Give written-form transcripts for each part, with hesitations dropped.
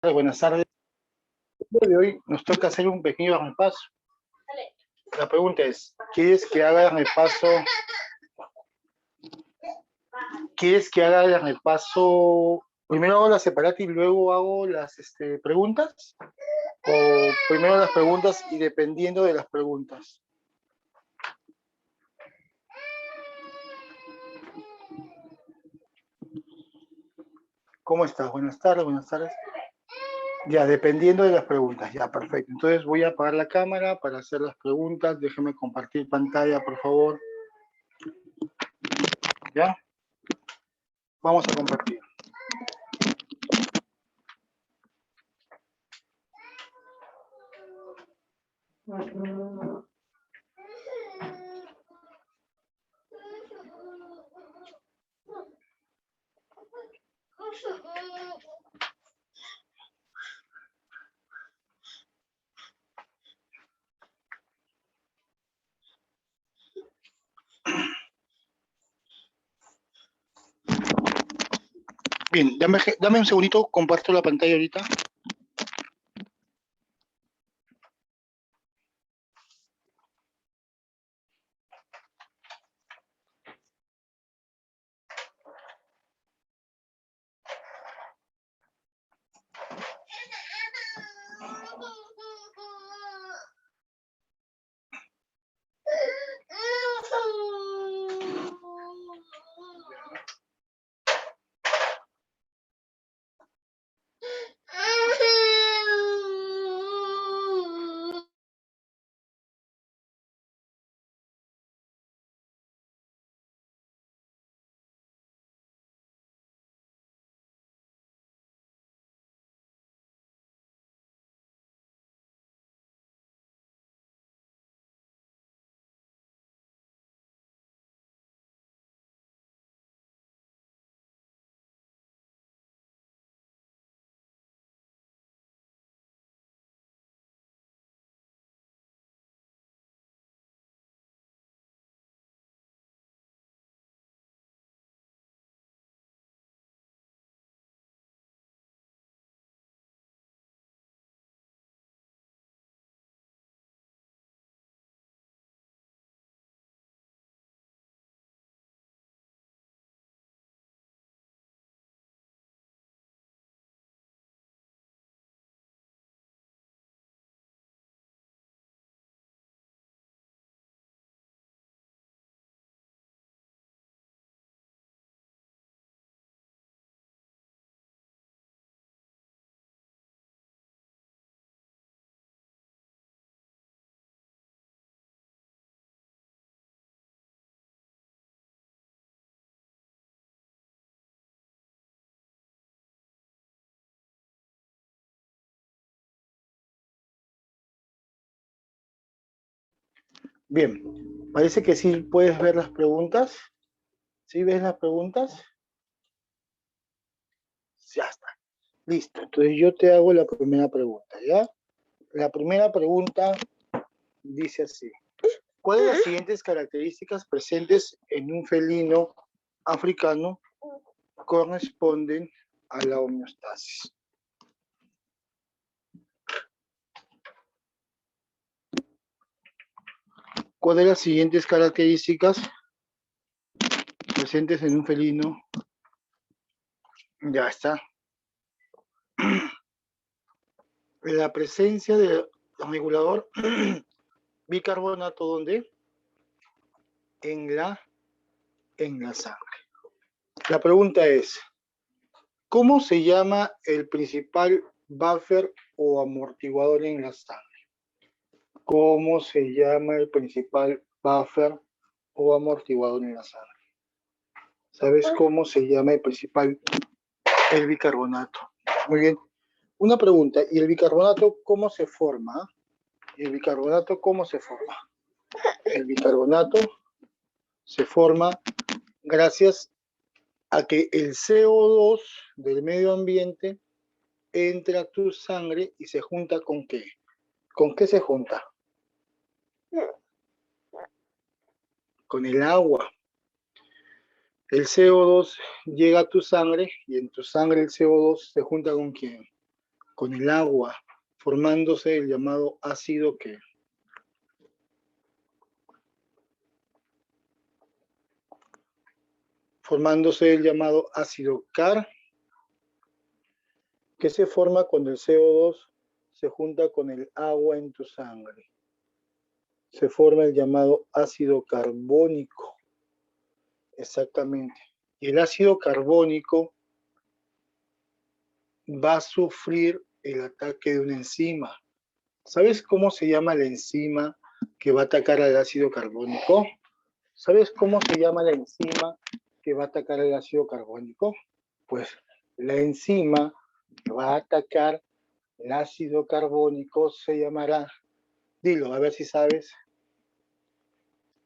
Buenas tardes. El día de hoy nos toca hacer un pequeño repaso. La pregunta es, ¿quieres que haga el repaso? ¿Quieres que haga el repaso? Primero hago la separata y luego hago las preguntas. O primero las preguntas y dependiendo de las preguntas. ¿Cómo estás? Buenas tardes, buenas tardes. Ya, dependiendo de las preguntas. Ya, perfecto. Entonces voy a apagar la cámara para hacer las preguntas. Déjeme compartir pantalla, por favor. ¿Ya? Vamos a compartir. Bien, dame un segundito, comparto la pantalla ahorita. Bien, parece que sí puedes ver las preguntas. ¿Sí ves las preguntas? Ya está. Listo. Entonces yo te hago la primera pregunta, ¿ya? La primera pregunta dice así. ¿Cuáles de las siguientes características presentes en un felino africano corresponden a la homeostasis? ¿Cuáles de las siguientes características presentes en un felino? Ya está. La presencia del regulador bicarbonato, ¿dónde? En la sangre. La pregunta es, ¿cómo se llama el principal buffer o amortiguador en la sangre? ¿Cómo se llama el principal buffer o amortiguador en la sangre? ¿Sabes cómo se llama el principal? El bicarbonato. Muy bien. Una pregunta, ¿y el bicarbonato cómo se forma? ¿Y el bicarbonato cómo se forma? El bicarbonato se forma gracias a que el CO2 del medio ambiente entra a tu sangre y se junta ¿con qué? ¿Con qué se junta? Con el agua. El CO2 llega a tu sangre y en tu sangre el CO2 se junta ¿con quién? con el agua, formándose el llamado ácido que formándose el llamado ácido car, que se forma cuando el CO2 se junta con el agua en tu sangre. Se forma el llamado ácido carbónico. Exactamente. Y el ácido carbónico va a sufrir el ataque de una enzima. ¿Sabes cómo se llama la enzima que va a atacar al ácido carbónico? ¿Sabes cómo se llama la enzima que va a atacar al ácido carbónico? Pues la enzima que va a atacar el ácido carbónico se llamará, dilo, a ver si sabes.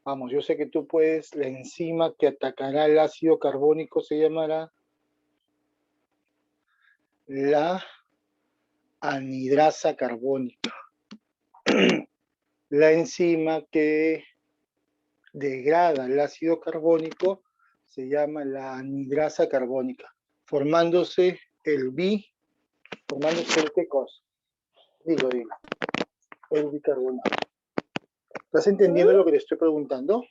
Vamos, yo sé que tú puedes, la enzima que atacará el ácido carbónico se llamará la anhidrasa carbónica. La enzima que degrada el ácido carbónico se llama la anhidrasa carbónica, formándose el formándose el ¿qué cosa? Digo, el bicarbonato. ¿Estás entendiendo lo que te estoy preguntando?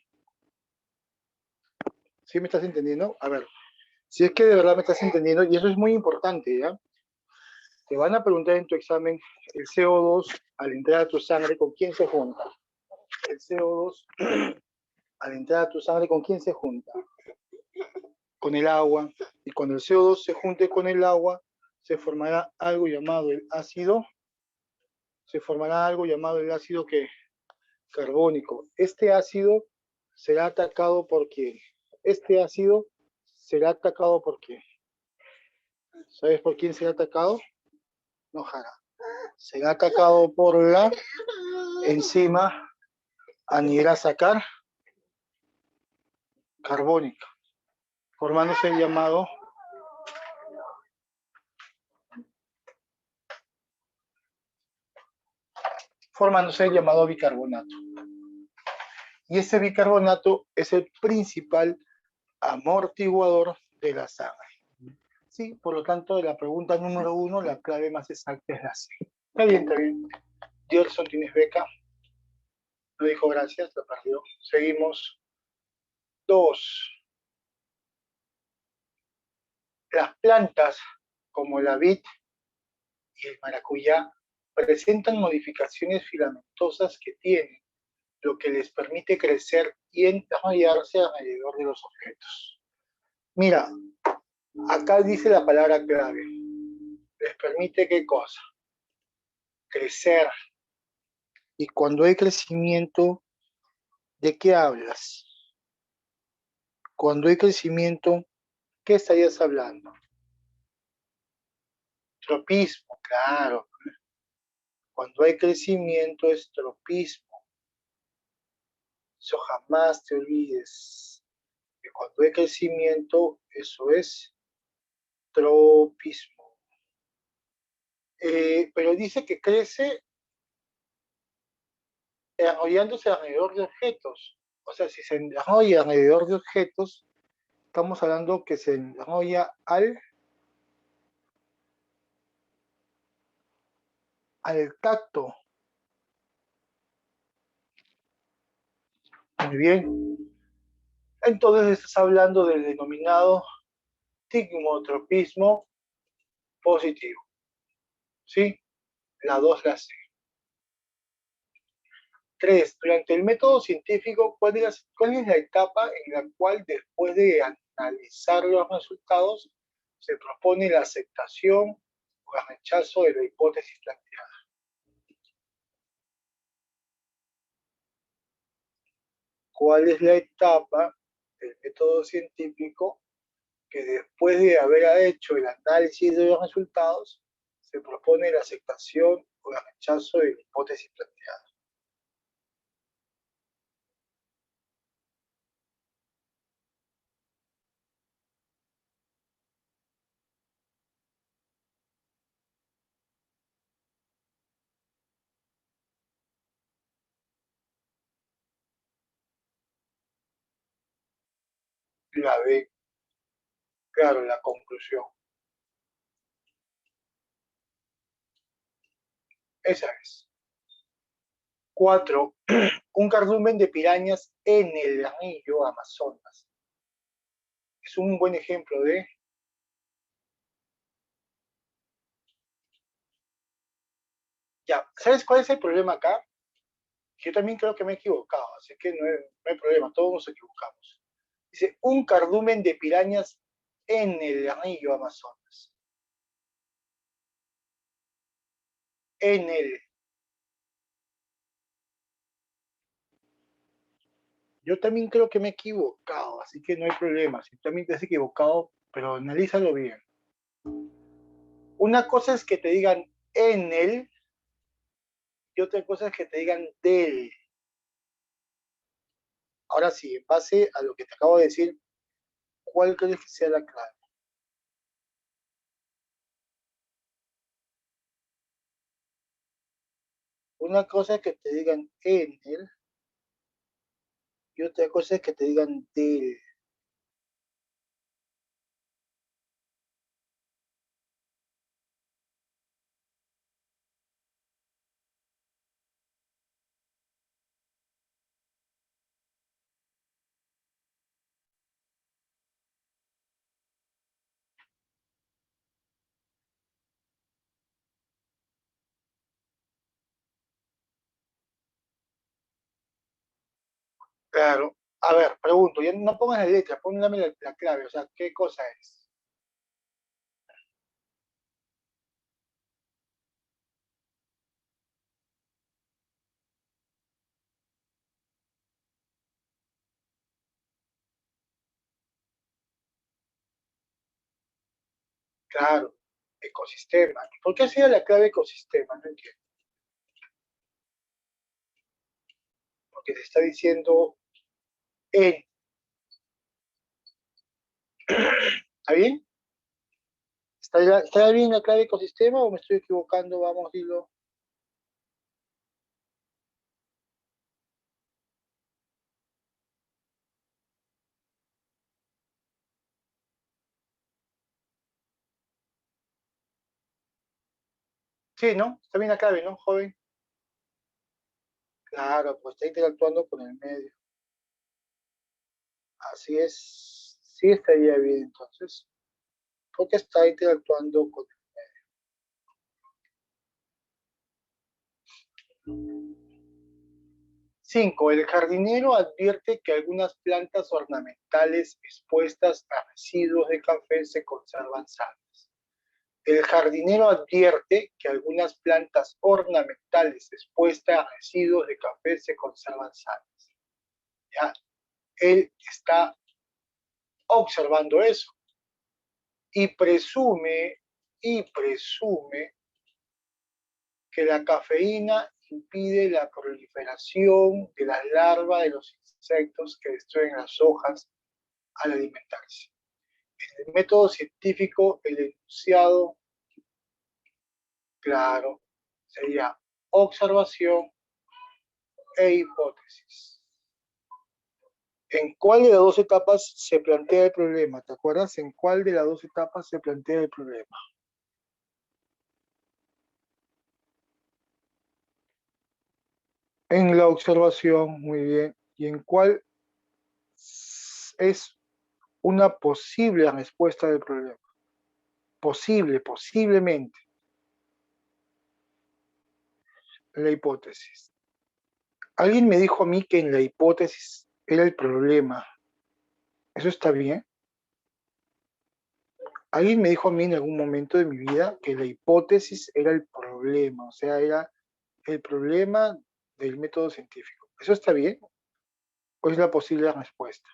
¿Sí me estás entendiendo? A ver, si es que de verdad me estás entendiendo, y eso es muy importante, ¿ya? Te van a preguntar en tu examen el CO2 al entrar a tu sangre, ¿con quién se junta? El CO2 al entrar a tu sangre, ¿con quién se junta? Con el agua. Y cuando el CO2 se junte con el agua, se formará algo llamado el ácido, que carbónico. Este ácido será atacado por quién? Este ácido será atacado por quién? ¿Sabes por quién será atacado? No, Jara. Será atacado por la enzima anhidrasa carbónica, formándose el llamado bicarbonato. Y ese bicarbonato es el principal amortiguador de la sangre. Sí, por lo tanto, de la pregunta número 1, la clave más exacta es la C. Está bien, está bien. Gerson, ¿tienes beca? No dijo gracias, lo perdió. Seguimos. 2. Las plantas, como la vid y el maracuyá, presentan modificaciones filamentosas que tienen, lo que les permite crecer y enrollarse alrededor de los objetos. Mira, acá dice la palabra clave. ¿Les permite qué cosa? Crecer. Y cuando hay crecimiento, ¿de qué hablas? Cuando hay crecimiento, ¿qué estarías hablando? Tropismo, claro. Cuando hay crecimiento es tropismo. Eso jamás te olvides. Que cuando hay crecimiento, eso es tropismo. Pero dice que crece enrollándose alrededor de objetos. O sea, si se enrolla alrededor de objetos, estamos hablando que se enrolla al tacto. Muy bien. Entonces estás hablando del denominado tigmotropismo positivo. ¿Sí? La 2, la C. 3. Durante el método científico, ¿cuál es la etapa en la cual, después de analizar los resultados, se propone la aceptación o el rechazo de la hipótesis planteada? ¿Cuál es la etapa del método científico que, después de haber hecho el análisis de los resultados, se propone la aceptación o el rechazo de la hipótesis planteada? La B, claro, la conclusión. Esa es. 4. Un cardumen de pirañas en el anillo Amazonas. Es un buen ejemplo de... Ya, ¿sabes cuál es el problema acá? Yo también creo que me he equivocado, así que no hay problema, todos nos equivocamos. Dice, un cardumen de pirañas en el anillo Amazonas. En el... Yo también creo que me he equivocado, así que no hay problema. Si tú también te has equivocado, pero analízalo bien. Una cosa es que te digan en el y otra cosa es que te digan del. Ahora sí, en base a lo que te acabo de decir, ¿cuál crees que sea la clave? Una cosa es que te digan en el y otra cosa es que te digan del. Claro. A ver, pregunto, ya no pongas la letra, póngame la clave, o sea, ¿qué cosa es? Claro, ecosistema. ¿Por qué sería la clave ecosistema? No entiendo. Porque te está diciendo en. ¿Está bien? ¿Está bien la clave ecosistema o me estoy equivocando? Vamos, dilo. Sí, ¿no? Está bien la clave, ¿no, joven? Claro, pues está interactuando con el medio. Así es. Sí estaría bien entonces. Porque está interactuando con... 5. El jardinero advierte que algunas plantas ornamentales expuestas a residuos de café se conservan sanas. El jardinero advierte que algunas plantas ornamentales expuestas a residuos de café se conservan sanas. ¿Ya? Él está observando eso y presume que la cafeína impide la proliferación de las larvas de los insectos que destruyen las hojas al alimentarse. En el método científico, el enunciado, claro, sería observación e hipótesis. ¿En cuál de las dos etapas se plantea el problema? ¿Te acuerdas? ¿En cuál de las dos etapas se plantea el problema? En la observación, muy bien. ¿Y en cuál es una posible respuesta del problema? Posible, posiblemente, la hipótesis. Alguien me dijo a mí que en la hipótesis era el problema. ¿Eso está bien? Alguien me dijo a mí en algún momento de mi vida que la hipótesis era el problema, o sea, era el problema del método científico. ¿Eso está bien? ¿O es la posible respuesta?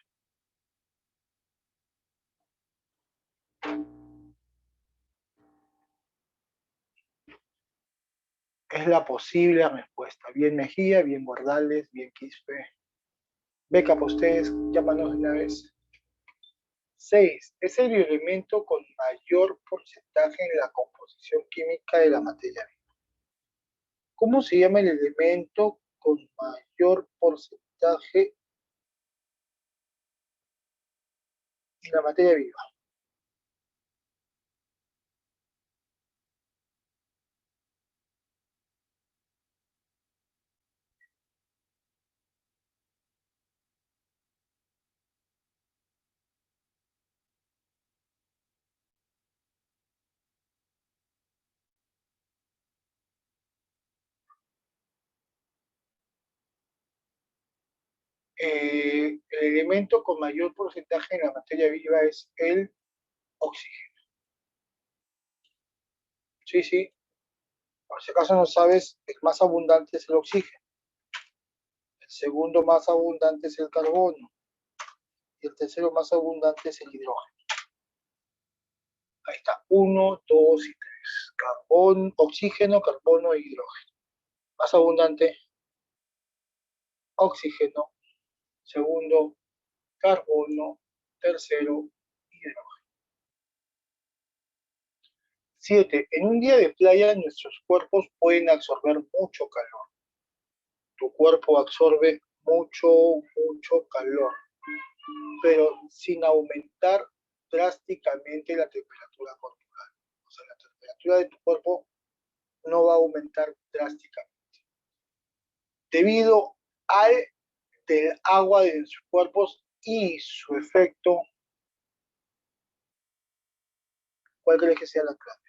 Es la posible respuesta. Bien Mejía, bien Guardales, bien Quispe. Beca para ustedes, llámanos de una vez. 6. Es el bioelemento con mayor porcentaje en la composición química de la materia viva. ¿Cómo se llama el elemento con mayor porcentaje en la materia viva? El elemento con mayor porcentaje en la materia viva es el oxígeno. Sí, sí. Por si acaso no sabes, el más abundante es el oxígeno. El segundo más abundante es el carbono. Y el tercero más abundante es el hidrógeno. Ahí está. 1, 2 y 3. Carbón, oxígeno, carbono e hidrógeno. Más abundante, oxígeno. Segundo, carbono. Tercero, hidrógeno. 7. En un día de playa nuestros cuerpos pueden absorber mucho calor. Tu cuerpo absorbe mucho calor, pero sin aumentar drásticamente la temperatura corporal. O sea, la temperatura de tu cuerpo no va a aumentar drásticamente. Debido al del agua de sus cuerpos y su efecto, ¿cuál crees que sea la clave?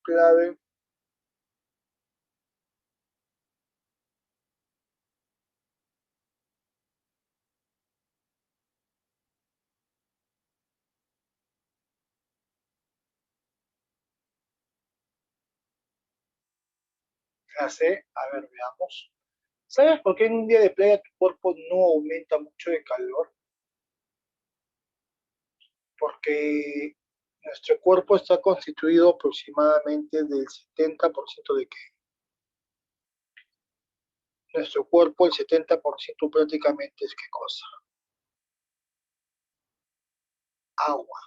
Clave, la C. A ver, veamos. ¿Sabes por qué en un día de playa tu cuerpo no aumenta mucho de calor? Porque nuestro cuerpo está constituido aproximadamente del 70% de qué? Nuestro cuerpo, el 70% prácticamente es qué cosa? Agua.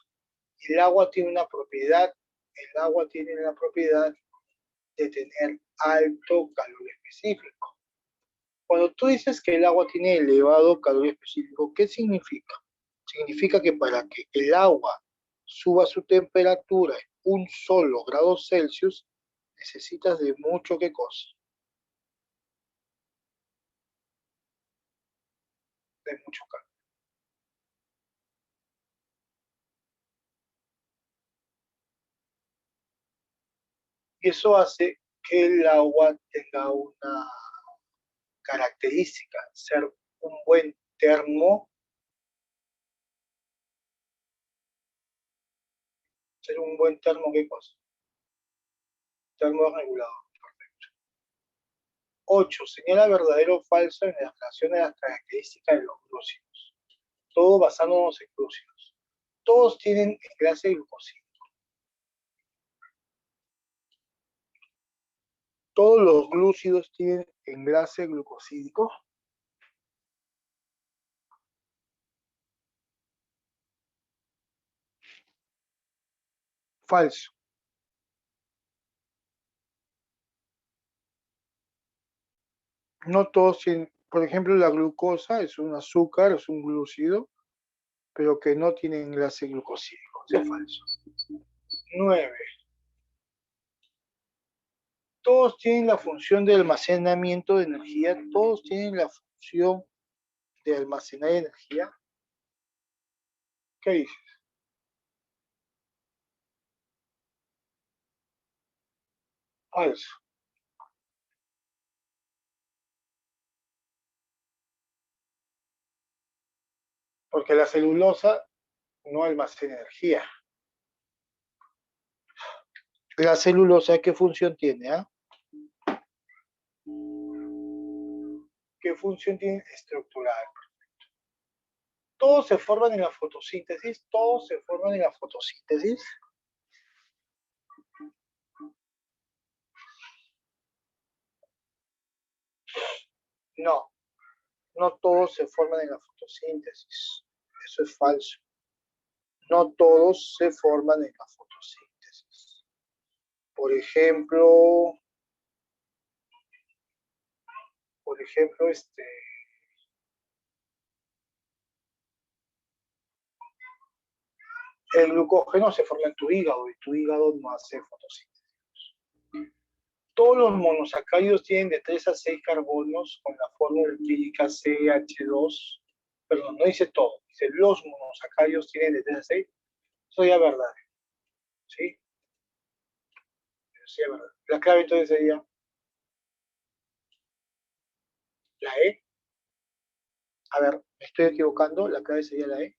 El agua tiene una propiedad, el agua tiene la propiedad de tener alto calor específico. Cuando tú dices que el agua tiene elevado calor específico, ¿qué significa? Significa que para que el agua suba su temperatura en un solo grado Celsius, necesitas de mucho qué cosa, de mucho calor. Y eso hace que el agua tenga una característica, ser un buen termo, ser un buen termo, ¿qué cosa? Termorregulador. 8. Señala verdadero o falso en la relación de las características de los glúcidos. Todo basándonos en glúcidos. Todos tienen enlace glucosídeo. Todos los glúcidos tienen enlace glucosídico. Falso. No todos tienen, por ejemplo, la glucosa es un azúcar, es un glúcido, pero que no tiene enlace glucosídico. Es falso. 9. Todos tienen la función de almacenamiento de energía, todos tienen la función de almacenar energía. ¿Qué dices? Falso. Porque la celulosa no almacena energía. La celulosa, ¿qué función tiene? ¿Ah? ¿Qué función tiene? Estructural. Todos se forman en la fotosíntesis, todos se forman en la fotosíntesis. No, no todos se forman en la fotosíntesis. Eso es falso. No todos se forman en la fotosíntesis. Por ejemplo, por ejemplo, el glucógeno se forma en tu hígado y tu hígado no hace fotosíntesis. Todos los monosacáridos tienen de 3 a 6 carbonos con la fórmula química CH2. perdón, no dice todo, dice los monosacáridos tienen de 3 a 6, eso ya es verdad, ¿sí? Eso ya es verdad. La clave entonces sería la E. A ver, me estoy equivocando, la clave sería la E.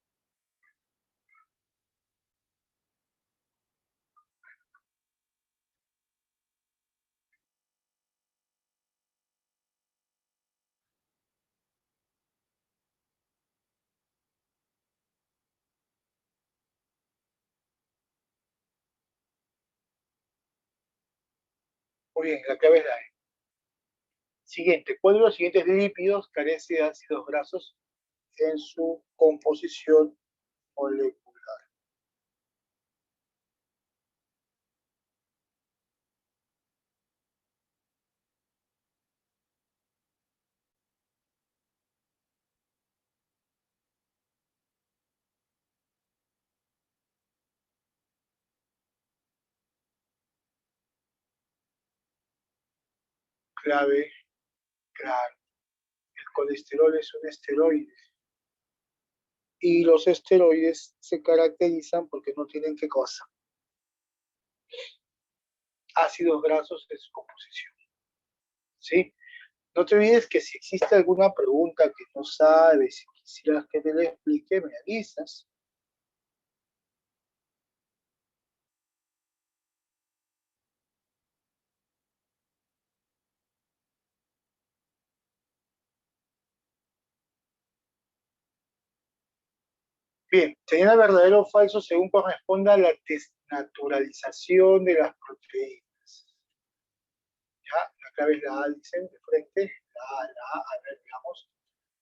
Muy bien, la clave es la E. Siguiente, ¿cuál de los siguientes lípidos carece de ácidos grasos en su composición molecular? Clave, claro. El colesterol es un esteroide y los esteroides se caracterizan porque no tienen qué cosa, ácidos grasos en su composición, ¿sí? No te olvides que si existe alguna pregunta que no sabes, si quisieras que te la explique, me avisas. Bien, señala verdadero o falso según corresponda a la desnaturalización de las proteínas. Ya, la clave es la A, dicen de frente, a ver, veamos.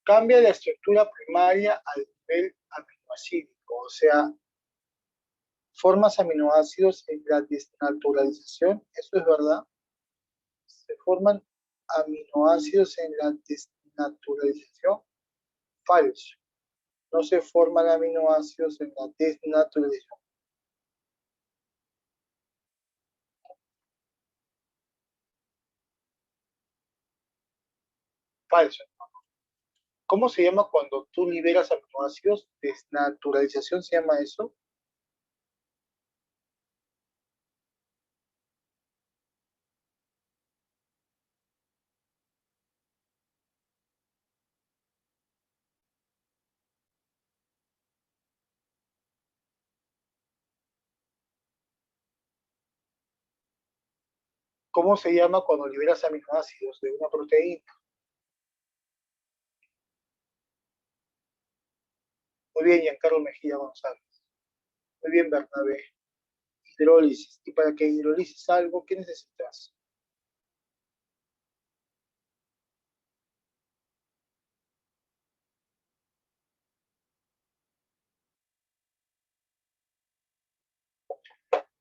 Cambia la estructura primaria al nivel aminoácido, o sea, formas aminoácidos en la desnaturalización, eso es verdad. Se forman aminoácidos en la desnaturalización, falso. No se forman aminoácidos en la desnaturalización, falso. ¿Cómo se llama cuando tú liberas aminoácidos? Desnaturalización se llama eso. ¿Cómo se llama cuando liberas aminoácidos de una proteína? Muy bien, Giancarlo Mejía González. Muy bien, Bernabé. Hidrólisis. Y para que hidrolices algo, ¿qué necesitas?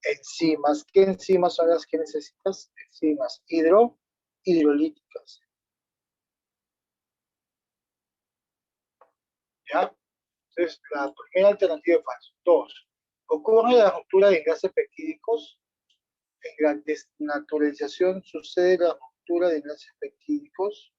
Enzimas. ¿Qué enzimas son las que necesitas? Enzimas hidrolíticas. ¿Ya? Entonces, la primera alternativa es falso. Dos, ocurre la ruptura de enlaces peptídicos. En la desnaturalización sucede la ruptura de enlaces peptídicos.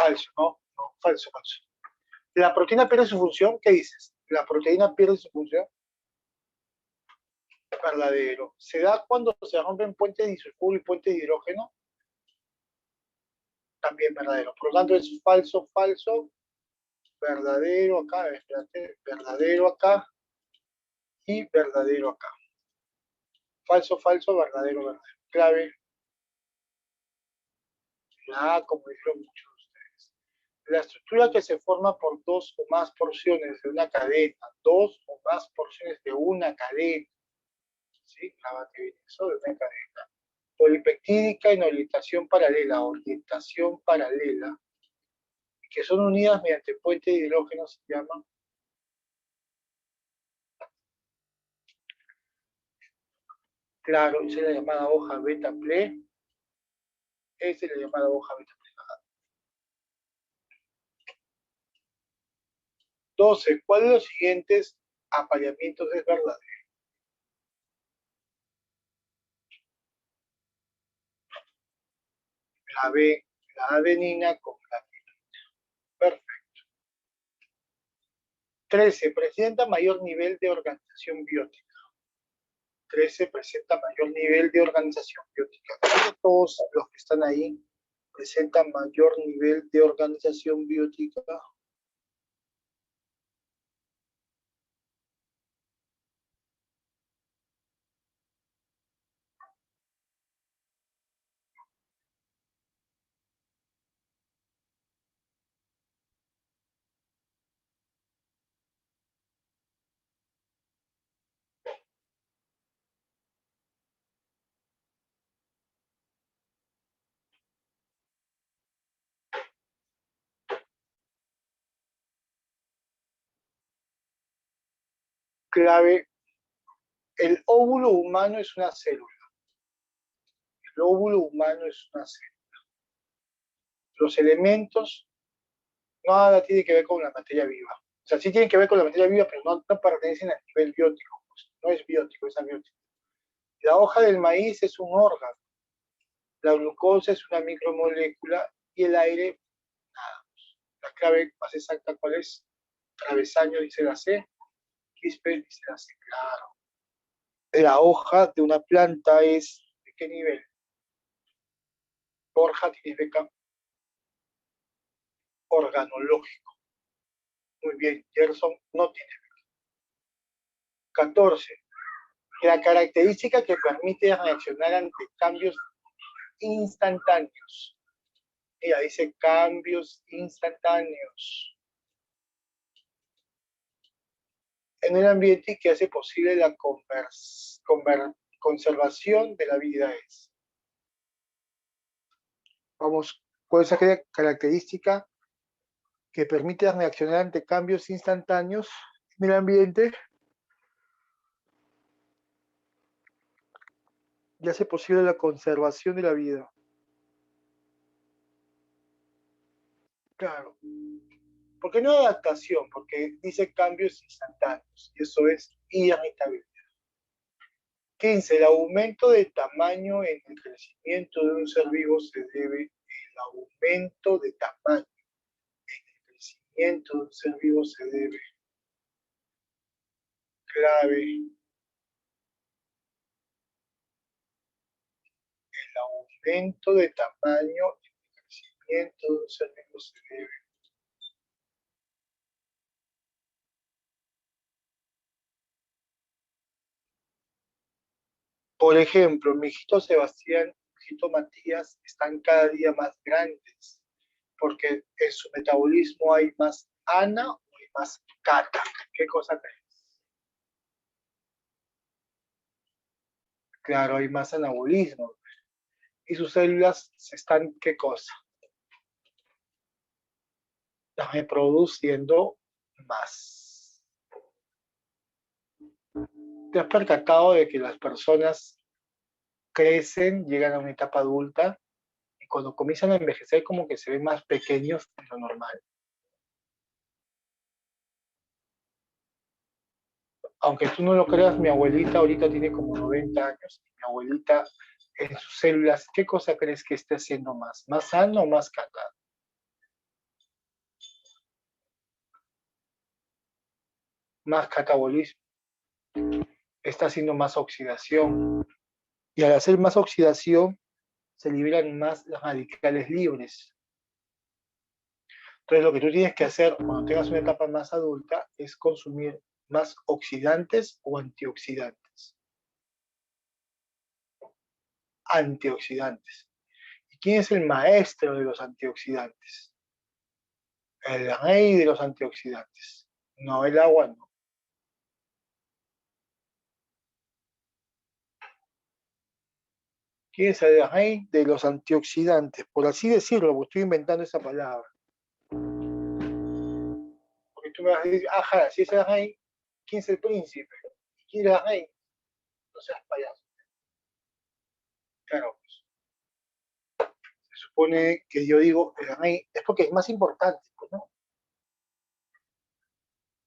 Falso, ¿no? No, falso, falso. La proteína pierde su función, ¿qué dices? La proteína pierde su función, verdadero. Se da cuando se rompen puentes de disulfuro y puentes de hidrógeno, también verdadero. Por lo tanto, es falso, falso, verdadero acá, espérate, verdadero acá y verdadero acá. Falso, falso, verdadero, verdadero. Clave, la A, como dijeron muchos de ustedes. La estructura que se forma por dos o más porciones de una cadena, dos o más porciones de una cadena, ¿sí? Grábate bien eso, de una cadena. Polipeptídica en orientación paralela, que son unidas mediante puente de hidrógeno, se llama Claro, esa es la llamada hoja beta ple. Esa es la llamada hoja beta ple. 12. ¿Cuál de los siguientes apareamientos es verdadero? La B, la adenina con la timina. Perfecto. 13. Presenta mayor nivel de organización biótica. 13. Presenta mayor nivel de organización biótica. Todos los que están ahí presentan mayor nivel de organización biótica. Clave, el óvulo humano es una célula. El óvulo humano es una célula. Los elementos nada tiene que ver con la materia viva. O sea, sí tienen que ver con la materia viva, pero no pertenecen al nivel biótico. Pues. No es biótico, es abiótico. La hoja del maíz es un órgano. La glucosa es una micromolécula y el aire, nada. La clave más exacta, ¿cuál es? Travesaño, dice la C. Quispe, dice la C. Claro. La hoja de una planta es ¿de qué nivel? Borja tiene beca organológico. Muy bien, Gerson no tiene. 14. La característica que permite reaccionar ante cambios instantáneos. Mira, dice cambios instantáneos en el ambiente que hace posible la conservación de la vida es. Vamos, ¿cuál es aquella característica que permite reaccionar ante cambios instantáneos en el ambiente y hace posible la conservación de la vida? Claro. ¿Por qué no adaptación? Porque dice cambios instantáneos y eso es irritabilidad. 15. El aumento de tamaño en el crecimiento de un ser vivo se debe al aumento de tamaño en el crecimiento de un ser vivo se debe. Clave. El aumento de tamaño en el crecimiento de un ser vivo se debe. Por ejemplo, mi hijito Sebastián, mi hijito Matías están cada día más grandes porque en su metabolismo hay más ana o hay más cata. ¿Qué cosa crees? Claro, hay más anabolismo. Y sus células se están, ¿qué cosa? Reproduciendo más. ¿Te has percatado de que las personas crecen, llegan a una etapa adulta y cuando comienzan a envejecer como que se ven más pequeños de lo normal? Aunque tú no lo creas, mi abuelita ahorita tiene como 90 años. Y mi abuelita en sus células, ¿qué cosa crees que esté haciendo más? ¿Más sano o más cata? Más catabolismo. Está haciendo más oxidación. Y al hacer más oxidación, se liberan más los radicales libres. Entonces, lo que tú tienes que hacer cuando tengas una etapa más adulta es consumir más oxidantes o antioxidantes. Antioxidantes. ¿Y quién es el maestro de los antioxidantes? El rey de los antioxidantes. No, el agua no. ¿Quién es el rey de los antioxidantes? Por así decirlo, porque estoy inventando esa palabra. Porque tú me vas a decir, ajá, si es el rey, ¿quién es el príncipe? ¿Quién es el rey? No seas payaso. Claro, se supone que yo digo, es porque es más importante, pues, ¿no?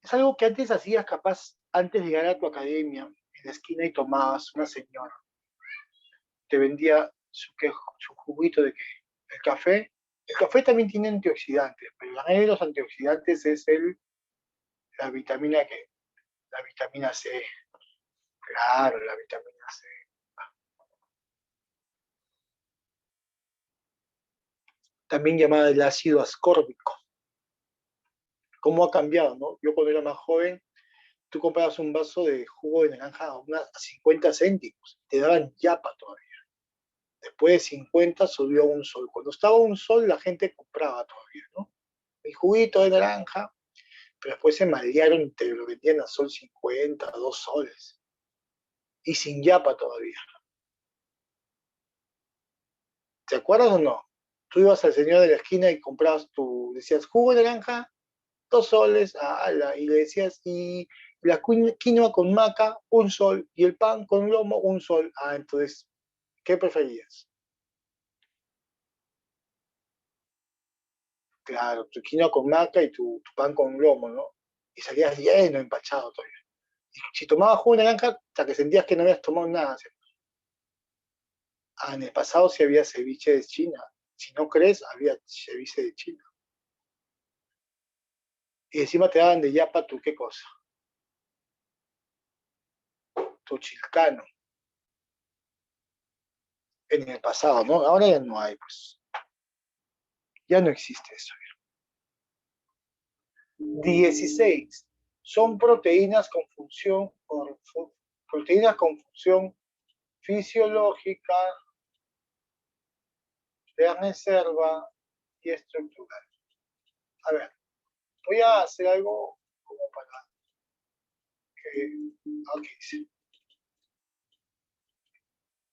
Es algo que antes hacías capaz, antes de llegar a tu academia, en la esquina y tomabas, una señora te vendía su juguito de qué, el café. El café también tiene antioxidantes, pero la mayoría de los antioxidantes es la vitamina que, la vitamina C, claro, la vitamina C. También llamada el ácido ascórbico. ¿Cómo ha cambiado, no? Yo cuando era más joven, tú comprabas un vaso de jugo de naranja a unas 50 céntimos, te daban yapa todavía. Después de 50 subió a un sol. Cuando estaba a un sol, la gente compraba todavía, ¿no? Mi juguito de naranja, pero después se maldearon y te lo vendían a sol 50, 2 soles. Y sin yapa todavía. ¿Te acuerdas o no? Tú ibas al señor de la esquina y comprabas decías, jugo de naranja, 2 soles, ala, y le decías, y la quinoa con maca, un sol, y el pan con lomo, un sol. Ah, entonces, ¿qué preferías? Claro, tu quinoa con maca y tu pan con lomo, ¿no? Y salías lleno, empachado todavía. Y si tomabas jugo de naranja, hasta que sentías que no habías tomado nada. Ah, en el pasado sí había ceviche de China. Si no crees, había ceviche de China. Y encima te daban de yapa tu qué cosa, tu chilcano, en el pasado, ¿no? Ahora ya no hay, pues. Ya no existe eso. 16. Son proteínas con función fisiológica, de reserva y estructural. A ver, voy a hacer algo como para que... Ok, sí.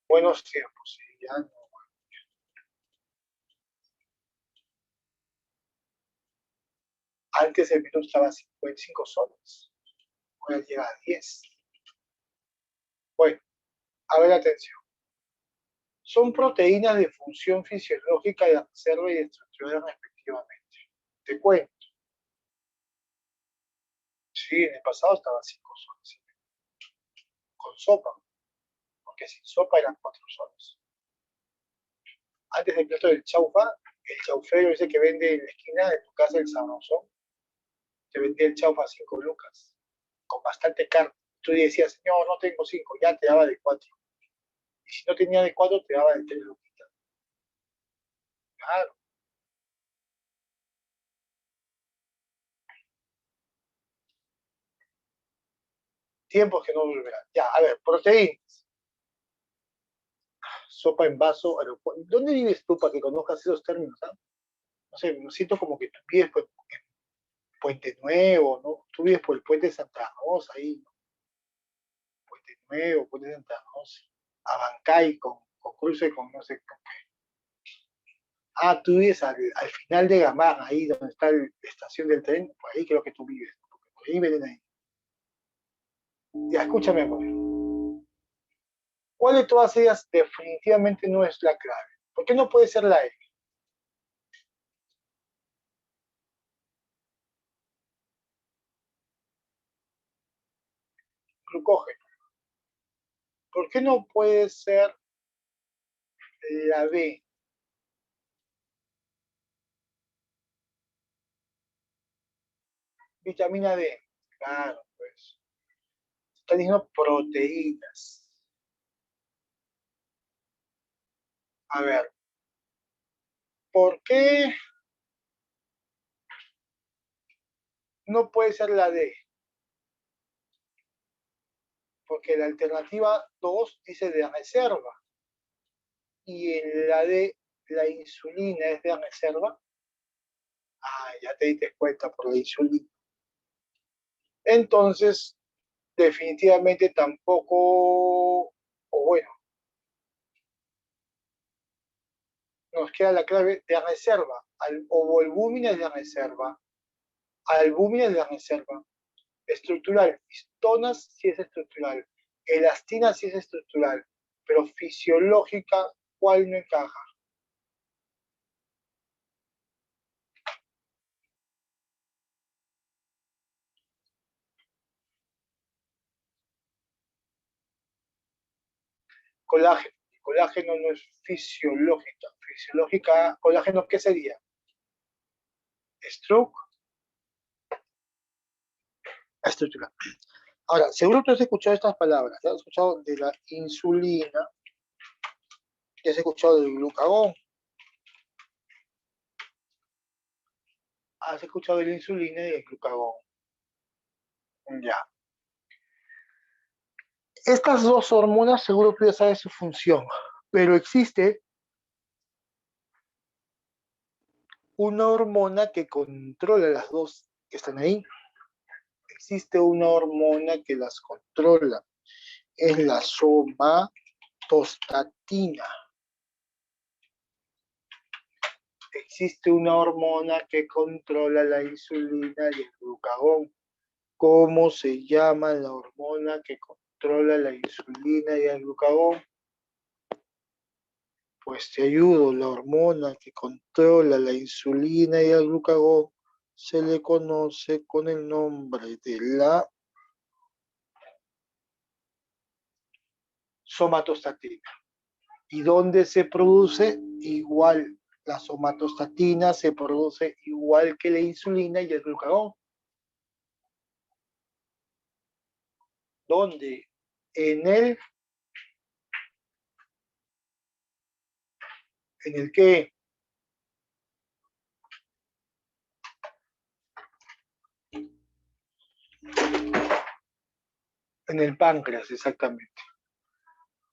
Buenos tiempos, sí, ya no. Antes el minuto estaba a 55 soles, ahora llega a 10. Bueno, a ver, atención. Son proteínas de función fisiológica de reserva y estructural respectivamente. Te cuento. Sí, en el pasado estaba a 5 soles, sí, con sopa, porque sin sopa eran 4 soles. Antes del plato del chaufa, el chaufero ese que vende en la esquina de tu casa, el sabrosón, te vendía el chaufa a 5 lucas, con bastante carne. Tú decías, señor, no tengo 5, ya te daba de 4. Y si no tenía de 4, te daba de 3 lucas. Claro, tiempos que no volverán. Ya, a ver, proteínas, sopa en vaso, aeropuerto. ¿Dónde vives tú para que conozcas esos términos? ¿Ah? No sé, me siento como que tú vives por Puente Nuevo, ¿no? Tú vives por el puente de Santa Rosa, ahí, ¿no? Puente Nuevo, puente de Santa Rosa, Abancay con cruce con no sé. Ah, tú vives al final de Gamán, ahí donde está la estación del tren, por ahí creo que tú vives, porque por ahí vienen ahí. Ya, escúchame, amor. ¿Cuál de todas ellas definitivamente no es la clave? ¿Por qué no puede ser la E? Glucógeno. ¿Por qué no puede ser la B? Vitamina D. Claro, pues. Están diciendo proteínas. A ver, ¿por qué no puede ser la D? Porque la alternativa 2 dice de reserva y en la D la insulina es de reserva. Ah, ya te diste cuenta por la insulina. Entonces, definitivamente tampoco, o bueno, nos queda la clave de reserva. Ovoalbúmina es de reserva, albúmina es de reserva, estructural, histonas sí es estructural, elastina sí es estructural, pero fisiológica ¿Cuál no encaja? Colágeno. Colágeno no es fisiológica. Fisiológica, colágeno, ¿qué sería? Stroke, estructura. Ahora, seguro tú has escuchado estas palabras. ¿Ya has escuchado de la insulina? ¿Ya has escuchado del glucagón? ¿Has escuchado de la insulina y del glucagón? Ya. Estas dos hormonas seguro tú ya sabes su función, pero existe una hormona que controla las dos que están ahí. Existe una hormona que las controla. Es la somatostatina. Existe una hormona que controla la insulina y el glucagón. ¿Cómo se llama la hormona que controla la insulina y el glucagón? Pues te ayudo, la hormona que controla la insulina y el glucagón se le conoce con el nombre de la somatostatina. ¿Y dónde se produce? Igual, la somatostatina se produce igual que la insulina y el glucagón. ¿Dónde? ¿En el qué? En el páncreas, exactamente.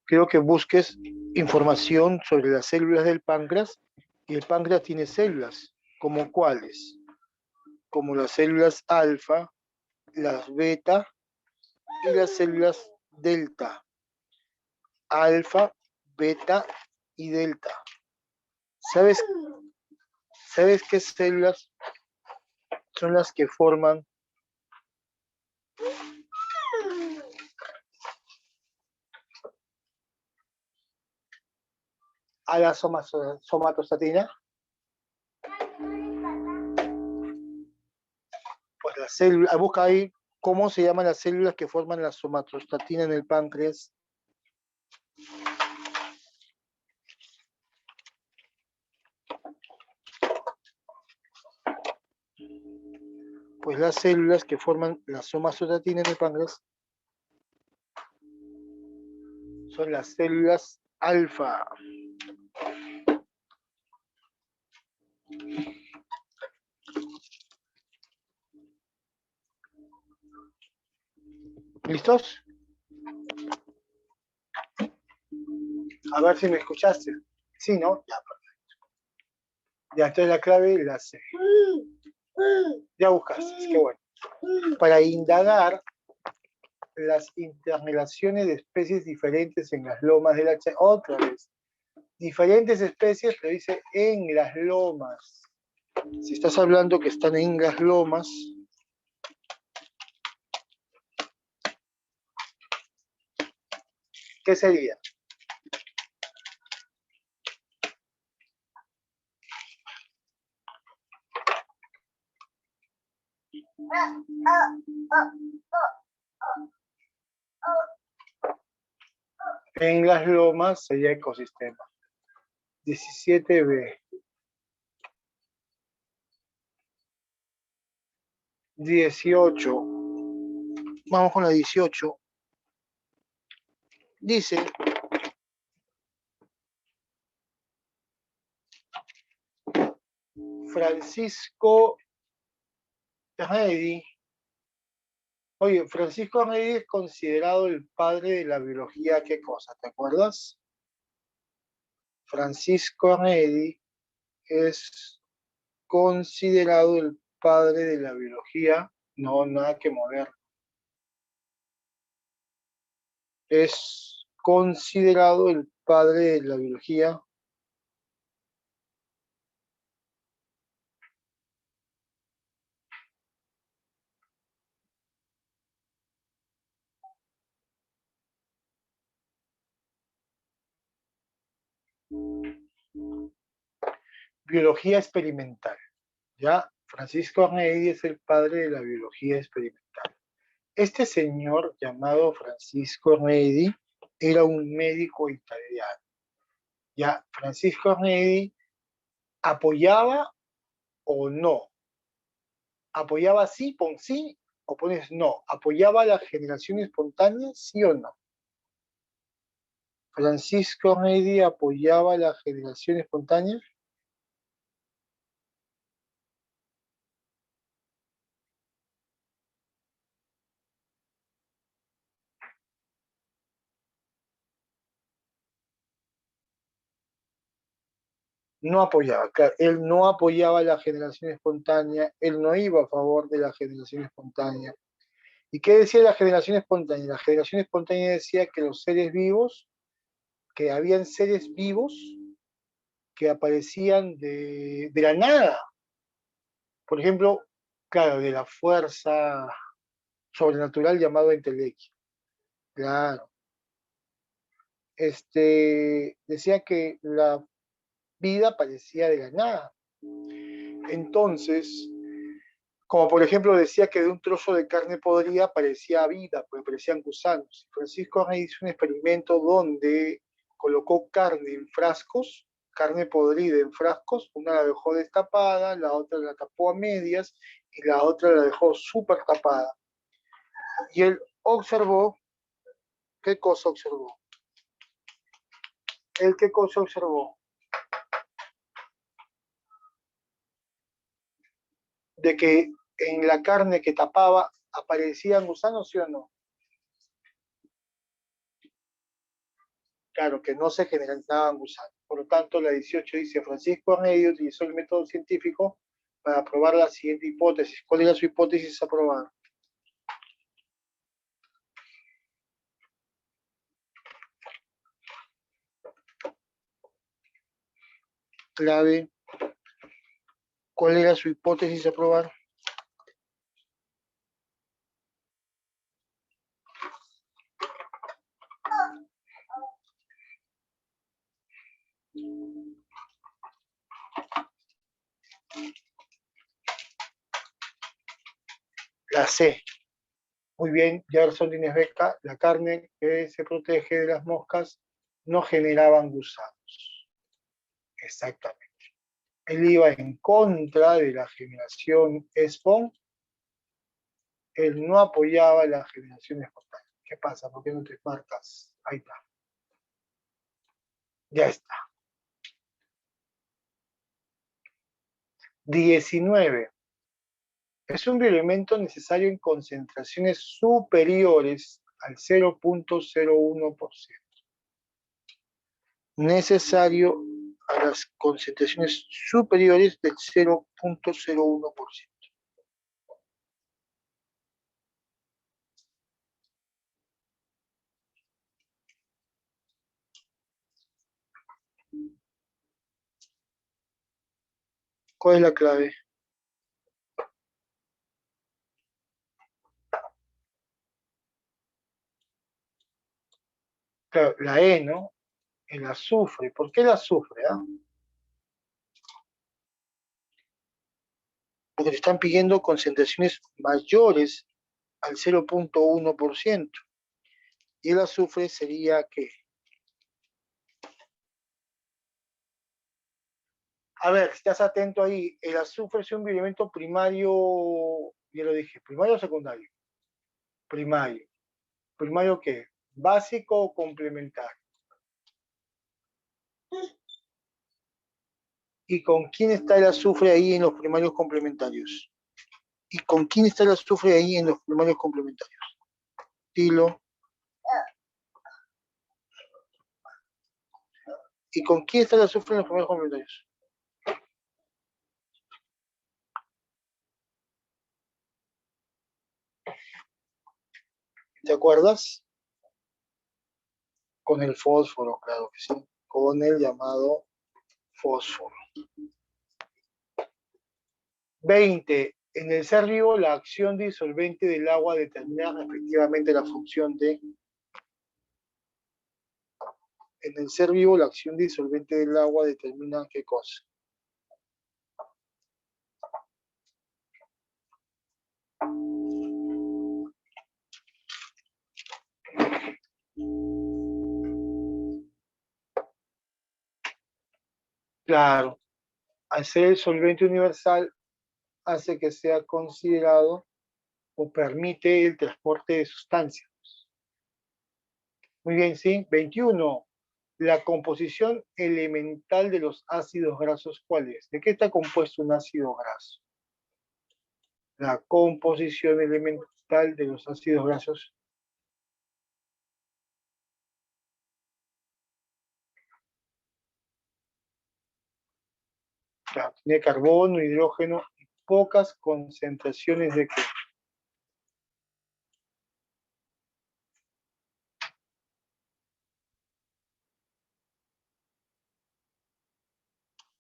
Quiero que busques información sobre las células del páncreas, y el páncreas tiene células, ¿como cuáles? Como las células alfa, las beta y las células delta. Alfa, beta y delta. ¿Sabes, ¿Sabes qué células son las que forman a la somatostatina? Pues la célula, busca ahí cómo se llaman las células que forman la somatostatina en el páncreas. Pues las células que forman la somatostatina en el páncreas son las células alfa. ¿Listos? A ver si me escuchaste. Sí, ¿no? Ya, perfecto. Ya, entonces la clave la sé. Ya buscaste, qué bueno. Para indagar las interrelaciones de especies diferentes en las lomas de la Chañar. Otra vez. Diferentes especies, te dice en las lomas. Si estás hablando que están en las lomas, ¿qué sería? En las lomas sería ecosistema. 17b. 18. Vamos con la 18. Dice, Francisco Redi. Oye, Francisco Redi es considerado el padre de la biología. ¿Qué cosa? ¿Te acuerdas? Francisco Redi es considerado el padre de la biología. No, nada que mover. Es considerado el padre de la biología. Biología experimental. ¿Ya? Francisco Arnaiz es el padre de la biología experimental. Este señor llamado Francisco Arnaiz era un médico italiano. ¿Ya? Francisco Arnaiz apoyaba o no. Apoyaba sí, pon sí o pones no. Apoyaba la generación espontánea, sí o no. Francisco Arnaiz apoyaba la generación espontánea. No apoyaba, claro, él no apoyaba la generación espontánea, él no iba a favor de la generación espontánea. ¿Y qué decía la generación espontánea? La generación espontánea decía que los seres vivos, que habían seres vivos que aparecían de la nada. Por ejemplo, claro, de la fuerza sobrenatural llamado entelequia. Claro. Decía que la vida aparecía de la nada. Entonces, como por ejemplo decía que de un trozo de carne podrida aparecía vida, pues aparecían gusanos. Francisco Arnaiz hizo un experimento donde colocó carne en frascos, carne podrida en frascos, una la dejó destapada, la otra la tapó a medias y la otra la dejó súper tapada. Y él observó, ¿qué cosa observó? ¿Él qué cosa observó? De que en la carne que tapaba aparecían gusanos, ¿sí o no? Claro, que no se generalizaban gusanos. Por lo tanto, la 18 dice, Francisco Arnaiz utilizó el método científico para probar la siguiente hipótesis. ¿Cuál era su hipótesis a probar? Clave. ¿Cuál era su hipótesis a probar? La C. Muy bien, Gerson Dines Beca, la carne que se protege de las moscas no generaban gusanos. Exactamente. Él iba en contra de la generación Spawn, él no apoyaba la generación espontánea. ¿Qué pasa? ¿Por qué no te marcas? Ahí está. Ya está. 19. Es un bioelemento necesario en concentraciones superiores al 0.01%. Necesario a las concentraciones superiores del 0.01%. ¿Cuál es la clave? Claro, la E, ¿no? El azufre. ¿Por qué el azufre? Porque te están pidiendo concentraciones mayores al 0.1%. Y el azufre sería, ¿qué? A ver, si estás atento ahí, el azufre es un elemento primario, ya lo dije, primario o secundario. Primario. ¿Primario qué? ¿Básico o complementario? ¿Y con quién está el azufre ahí en los primarios complementarios? ¿Y con quién está el azufre ahí en los primarios complementarios? Dilo. ¿Y con quién está el azufre en los primarios complementarios? ¿Te acuerdas? Con el fósforo, claro que sí. Con el llamado fósforo. 20. En el ser vivo, la acción disolvente del agua determina respectivamente la función de en el ser vivo la acción disolvente del agua determina qué cosa. Claro, al ser el solvente universal hace que sea considerado o permite el transporte de sustancias. Muy bien, sí. 21. La composición elemental de los ácidos grasos, ¿cuál es? ¿De qué está compuesto un ácido graso? La composición elemental de los ácidos grasos. Claro, tiene carbono, hidrógeno y pocas concentraciones de ¿qué?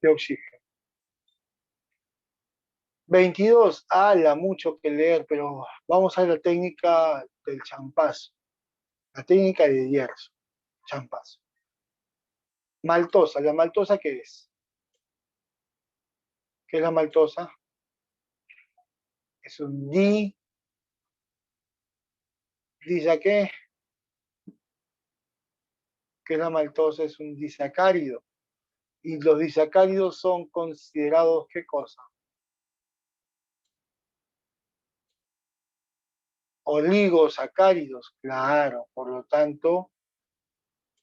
De oxígeno. 22. La mucho que leer, pero vamos a ver la técnica del champazo. La técnica de Yerso. Champazo. Maltosa. ¿La maltosa qué es? ¿Qué es la maltosa? Es un ¿ya qué? ¿Qué es la maltosa? Es un disacárido. Y los disacáridos son considerados ¿qué cosa? Oligosacáridos, claro. Por lo tanto,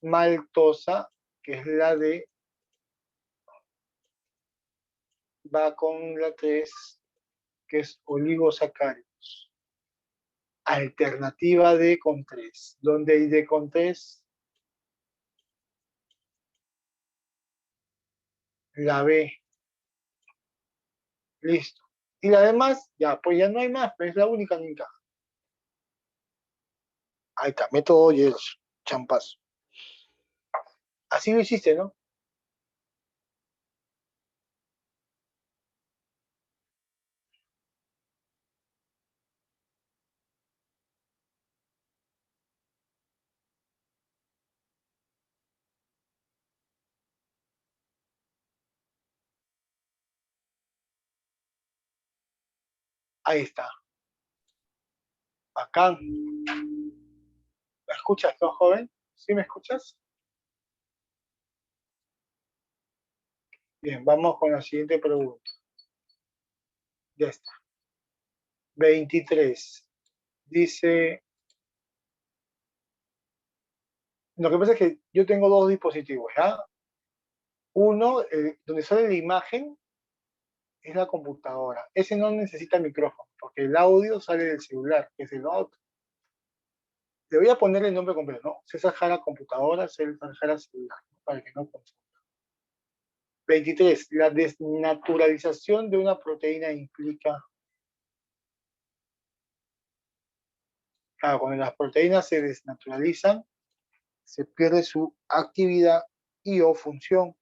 maltosa, que es la de, va con la 3, que es oligosacáridos. Alternativa D con 3. ¿Dónde hay D con 3? La B. Listo. Y la demás, ya, pues ya no hay más, pero es la única que encaja. Ahí está, método y el champazo. Así lo hiciste, ¿no? Ahí está. Acá. ¿Me escuchas, no, joven? ¿Sí me escuchas? Bien, vamos con la siguiente pregunta. Ya está. 23. Dice, lo que pasa es que yo tengo dos dispositivos, ¿ya? Uno, donde sale la imagen, es la computadora. Ese no necesita micrófono, porque el audio sale del celular, que es el otro. Le voy a poner el nombre completo, ¿no? César Jara computadora, César Jara celular, ¿no? Para que no confunda. 23. La desnaturalización de una proteína implica. Claro, cuando las proteínas se desnaturalizan, se pierde su actividad y o función.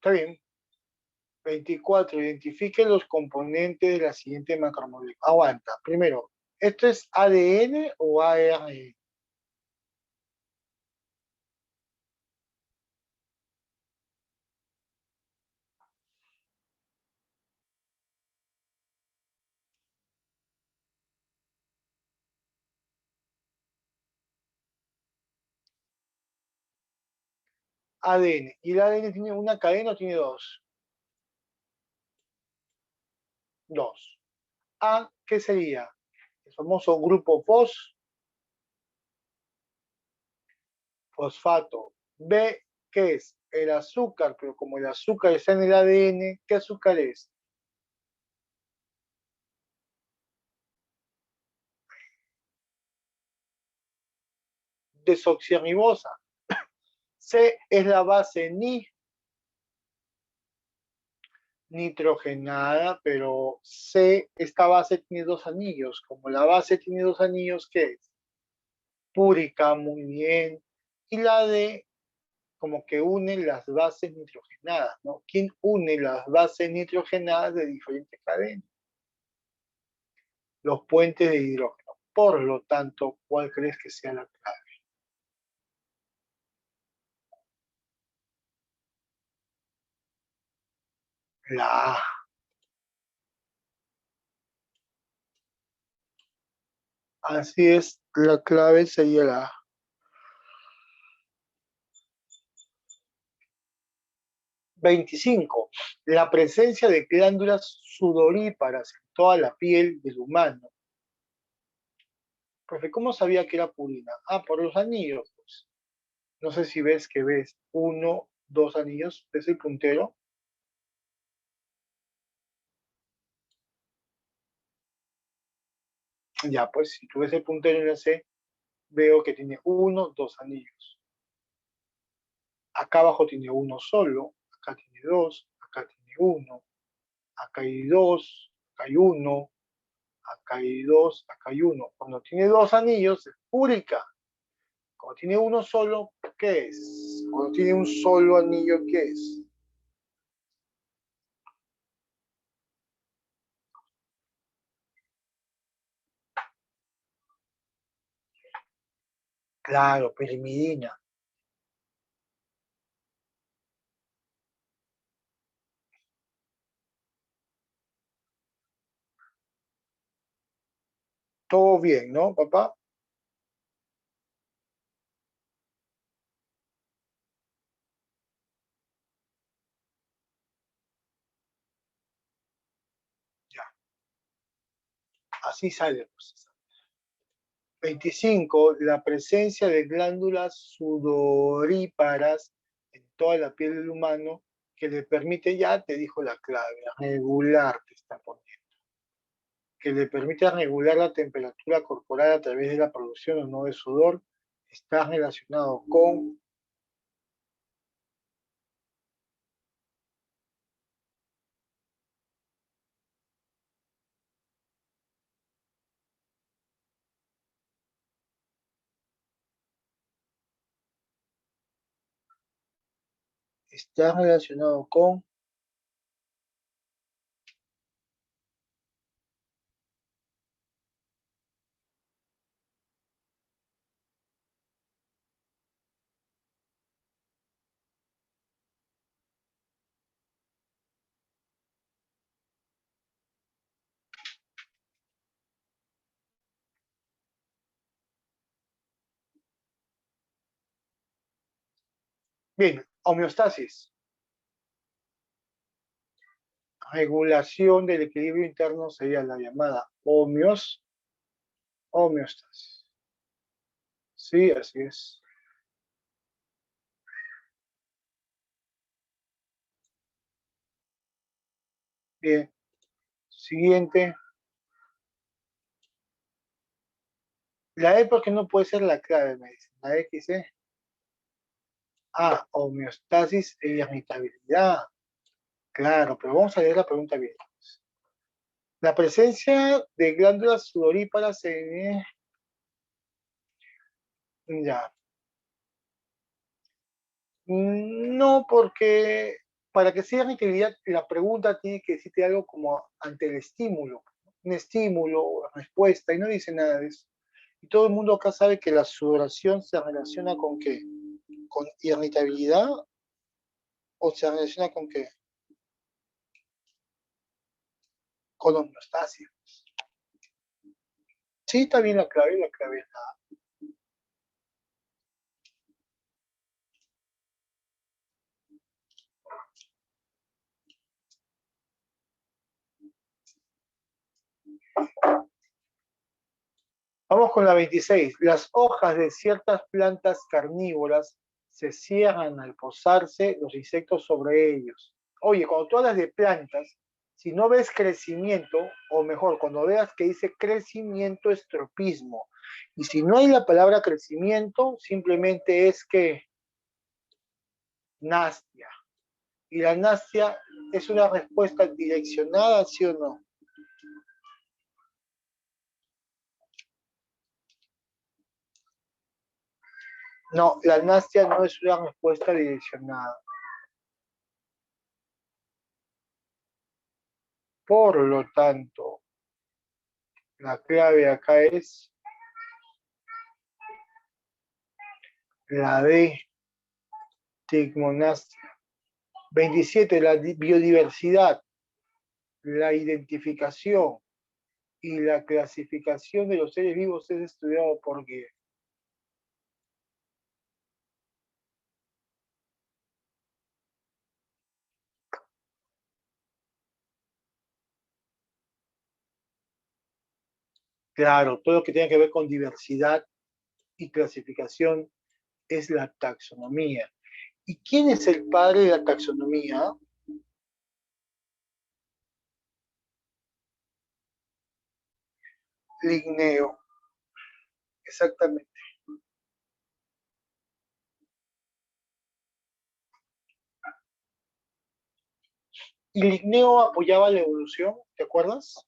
Está bien. 24. Identifique los componentes de la siguiente macromolécula. Aguanta. Primero, ¿esto es ADN o ARN? ADN. ¿Y el ADN tiene una cadena o tiene dos? Dos. A, ¿qué sería? El famoso grupo fosfato. B, ¿qué es? El azúcar, pero como el azúcar está en el ADN, ¿qué azúcar es? Desoxirribosa. C es la base nitrogenada, pero C, esta base tiene dos anillos. Como la base tiene dos anillos, ¿qué es? Púrica, muy bien. Y la D como que une las bases nitrogenadas, ¿no? ¿Quién une las bases nitrogenadas de diferentes cadenas? Los puentes de hidrógeno. Por lo tanto, ¿cuál crees que sea la clave? La A. Así es, la clave sería la A. 25. La presencia de glándulas sudoríparas en toda la piel del humano. Profe, ¿cómo sabía que era purina? Ah, por los anillos, pues. No sé si ves que ves uno, dos anillos, ¿ves el puntero? Ya, pues si tú ves el puntero en la C, veo que tiene uno, dos anillos. Acá abajo tiene uno solo, acá tiene dos, acá tiene uno, acá hay dos, acá hay uno, acá hay dos, acá hay uno. Cuando tiene dos anillos es púrica. Cuando tiene uno solo, ¿qué es? Cuando tiene un solo anillo, ¿qué es? Claro, pirimidina. Todo bien, ¿no, papá? Ya, así sale, pues. 25. La presencia de glándulas sudoríparas en toda la piel del humano que le permite, ya te dijo la clave, regular, te está poniendo, que le permite regular la temperatura corporal a través de la producción o no de sudor, está relacionado con, está relacionado con, bien, homeostasis, regulación del equilibrio interno sería la llamada homeostasis. Sí, así es. Bien, siguiente. La E porque no puede ser la clave, me dicen. La X, ¿eh? Ah, homeostasis e irritabilidad. Claro, pero vamos a leer la pregunta bien. La presencia de glándulas sudoríparas en... Ya. No, porque para que sea irritabilidad, la pregunta tiene que decirte algo como ante el estímulo. Un estímulo, respuesta, y no dice nada de eso. Y todo el mundo acá sabe que la sudoración se relaciona con qué? ¿Con irritabilidad o se relaciona con qué? Con homeostasis. Sí, está bien la clave es la. Vamos con la 26. Las hojas de ciertas plantas carnívoras se cierran al posarse los insectos sobre ellos. Oye, cuando tú hablas de plantas, si no ves crecimiento, o mejor, cuando veas que dice crecimiento es tropismo. Y si no hay la palabra crecimiento, simplemente es que nastia. Y la nastia es una respuesta direccionada, ¿sí o no? No, la nastia no es una respuesta direccionada. Por lo tanto, la clave acá es la de tigmonastia. 27, la biodiversidad, la identificación y la clasificación de los seres vivos es estudiado por qué. Claro, todo lo que tiene que ver con diversidad y clasificación es la taxonomía. ¿Y quién es el padre de la taxonomía? Linneo, exactamente. Y Linneo apoyaba la evolución, ¿te acuerdas?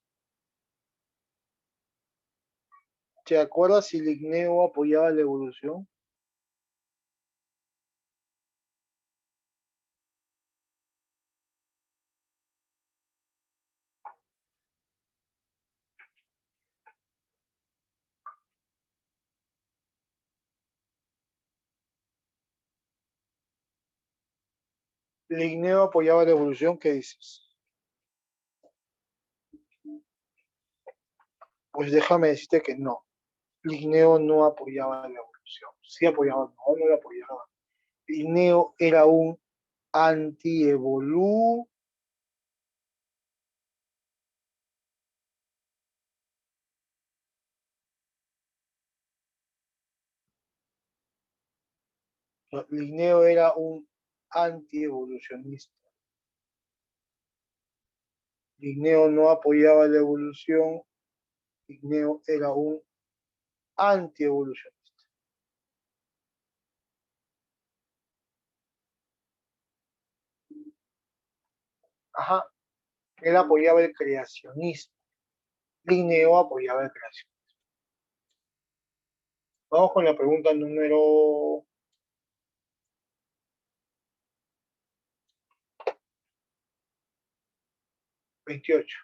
¿Te acuerdas si Linneo apoyaba la evolución? Linneo apoyaba la evolución, ¿qué dices? Pues déjame decirte que no. Linneo no apoyaba la evolución. Sí apoyaba, no, no la apoyaba. Linneo era un anti-evolú. Linneo era un anti-evolucionista. Linneo no apoyaba la evolución. Linneo era un anti-evolucionista. Ajá, él apoyaba el creacionismo. Linneo apoyaba el creacionismo. Vamos con la pregunta número 28.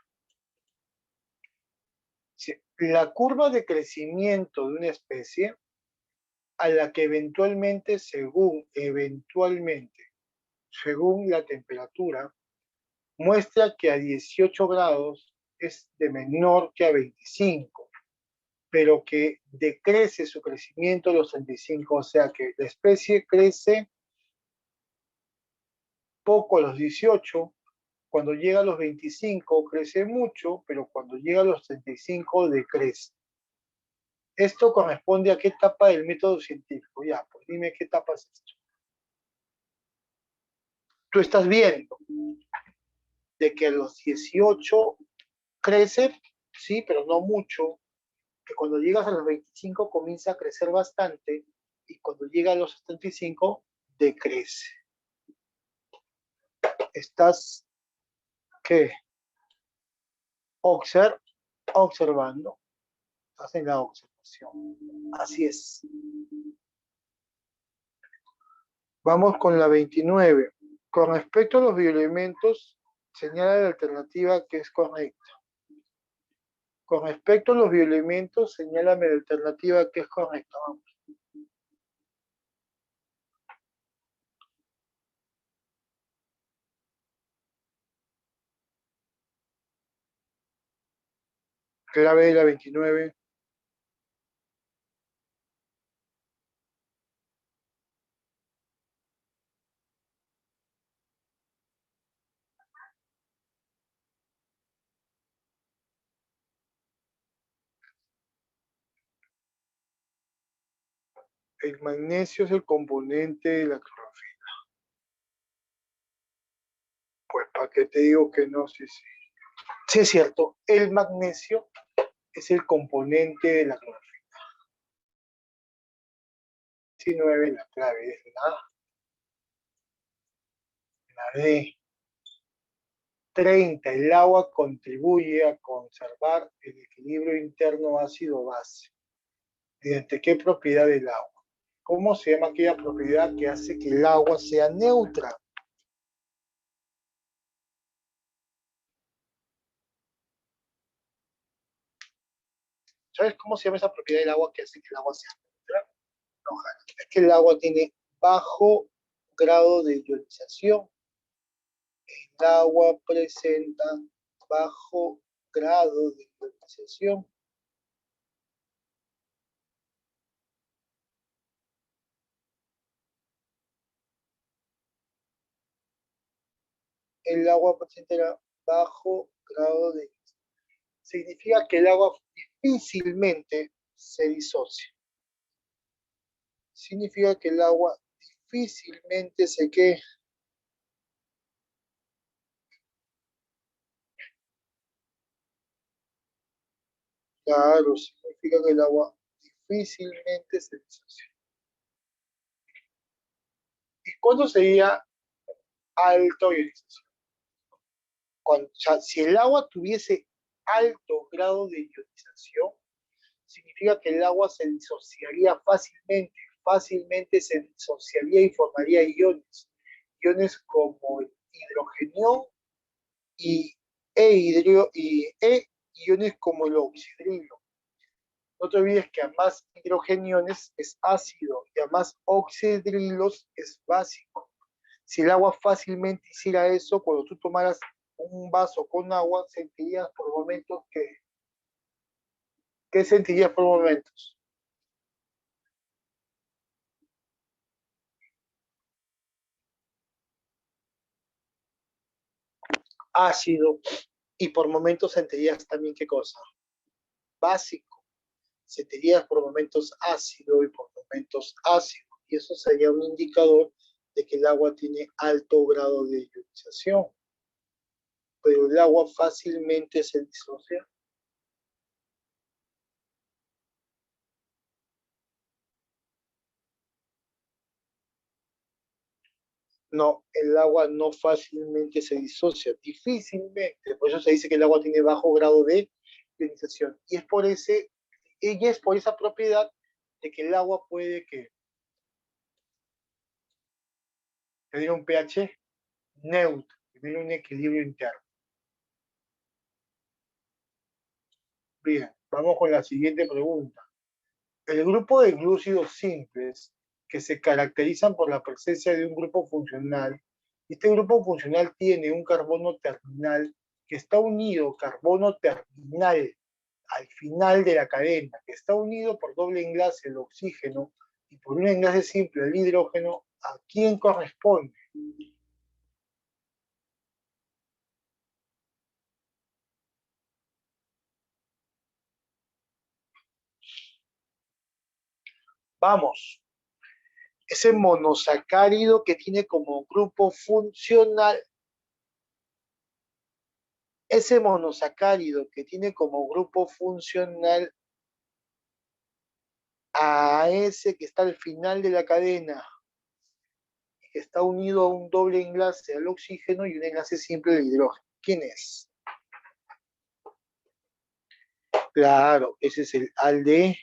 La curva de crecimiento de una especie a la que según la temperatura, muestra que a 18 grados es de menor que a 25, pero que decrece su crecimiento a los 35, o sea que la especie crece poco a los 18, cuando llega a los 25 crece mucho, pero cuando llega a los 35 decrece. Esto corresponde a qué etapa del método científico. Ya, pues dime qué etapa es esto. Tú estás viendo de que a los 18 crece, sí, pero no mucho, que cuando llegas a los 25 comienza a crecer bastante y cuando llega a los 75 decrece. Estás, ¿qué? Observando, estás en la observación. Así es. Vamos con la 29. Con respecto a los bioelementos, señala la alternativa que es correcta. Con respecto a los bioelementos, señálame la alternativa que es correcta. Vamos. Clave de la 29. El magnesio es el componente de la clorofila. Pues, ¿para qué te digo que no? Sí, sí. Sí, es cierto. El magnesio es el componente de la clorofila. 19, la clave es la D. 30. El agua contribuye a conservar el equilibrio interno ácido-base. ¿Mediante qué propiedad del agua? ¿Cómo se llama aquella propiedad que hace que el agua sea neutra? ¿Sabes cómo se llama esa propiedad del agua que hace que el agua sea neutra? No, es que el agua tiene bajo grado de ionización. El agua presenta bajo grado de ionización. El agua presenta bajo grado de ionización. Significa que el agua difícilmente se disocia. Significa que el agua difícilmente se queda. Claro, significa que el agua difícilmente se disocia. ¿Y cuándo sería alta ionización? O sea, si el agua tuviese alto grado de ionización, significa que el agua se disociaría fácilmente, fácilmente se disociaría y formaría iones, iones como el hidrogenio y, e iones como el oxidrilo. No te olvides que a más hidrogeniones es ácido y a más oxidrilos es básico. Si el agua fácilmente hiciera eso, cuando tú tomaras un vaso con agua, sentirías por momentos que... ¿Qué sentirías por momentos? Ácido. Y por momentos sentirías también qué cosa? Básico. Sentirías por momentos ácido y por momentos ácido. Y eso sería un indicador de que el agua tiene alto grado de ionización. Pero el agua fácilmente se disocia. No, el agua no fácilmente se disocia, difícilmente. Por eso se dice que el agua tiene bajo grado de ionización. Y es por esa propiedad de que el agua puede que tener un pH neutro, tener un equilibrio interno. Bien, vamos con la siguiente pregunta. El grupo de glúcidos simples que se caracterizan por la presencia de un grupo funcional, este grupo funcional tiene un carbono terminal que está unido, carbono terminal, al final de la cadena, que está unido por doble enlace el oxígeno y por un enlace simple el hidrógeno, ¿a quién corresponde? Vamos, ese monosacárido que tiene como grupo funcional, ese monosacárido que tiene como grupo funcional a ese que está al final de la cadena, que está unido a un doble enlace al oxígeno y un enlace simple al hidrógeno. ¿Quién es? Claro, ese es el alde.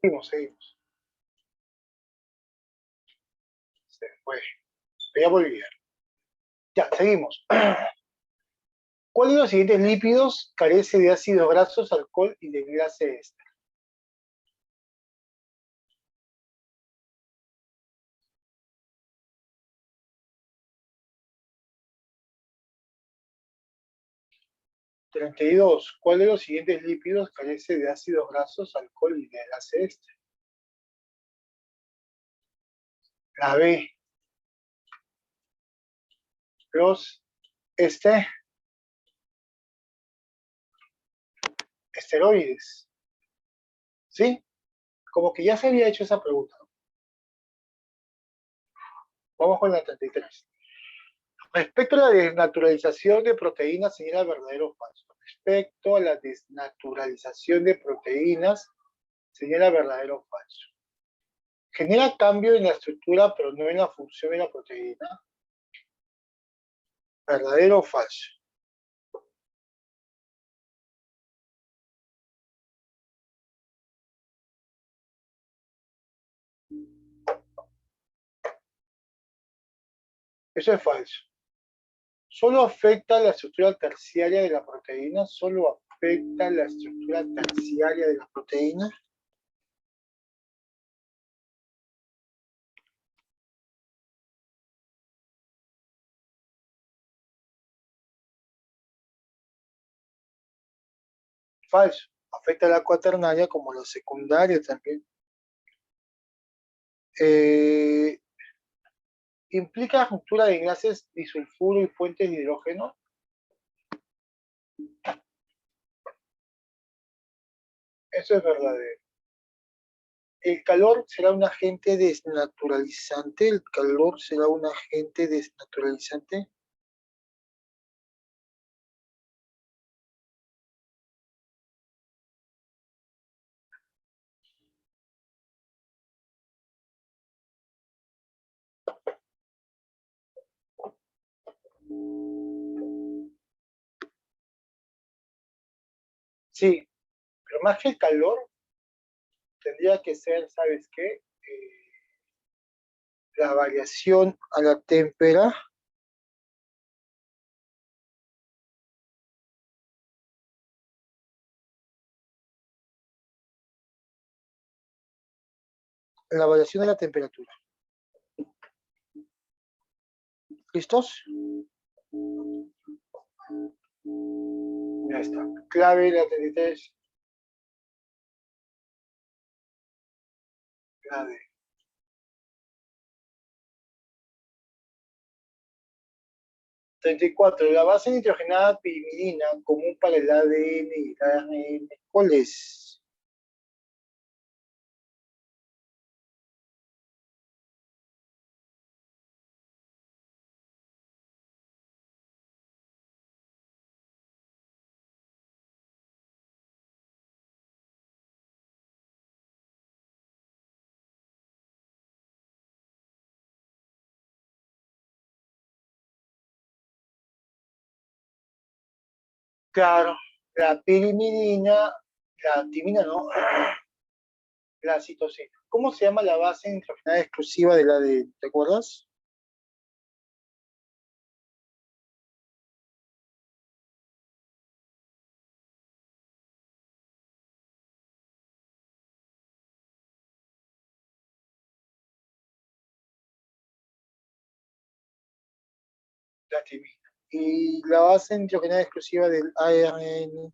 Seguimos. Se fue. Ya volví. Ya, seguimos. ¿Cuál de los siguientes lípidos carece de ácidos grasos, alcohol y de enlace éster? ¿32? ¿Cuál de los siguientes lípidos carece de ácidos grasos, alcohol y de enlace éster? La B. Los esteroides. ¿Sí? Como que ya se había hecho esa pregunta. Vamos con la 33. Respecto a la desnaturalización de proteínas, señala verdadero o falso. Respecto a la desnaturalización de proteínas, señala verdadero o falso. Genera cambio en la estructura, pero no en la función de la proteína. ¿Verdadero o falso? Eso es falso. Solo afecta la estructura terciaria de la proteína, solo afecta la estructura terciaria de la proteína. Falso. Afecta la cuaternaria como la secundaria también. Eh, ¿Implica ruptura de enlaces disulfuro y fuentes de hidrógeno? Eso es verdadero. ¿El calor será un agente desnaturalizante? ¿El calor será un agente desnaturalizante? Sí, pero más que el calor, tendría que ser, ¿sabes qué? La variación a la temperatura, la variación de la temperatura. ¿Listos? Ya está. Clave la 33. Clave. 34. La base nitrogenada pirimidina común para el ADN y el ARN. ¿Cuál es? Claro, la pirimidina, la timina, ¿no? La citosina. ¿Cómo se llama la base nitrogenada exclusiva del ADN? ¿Te acuerdas? La timina. Y la base nitrogenada exclusiva del ARN.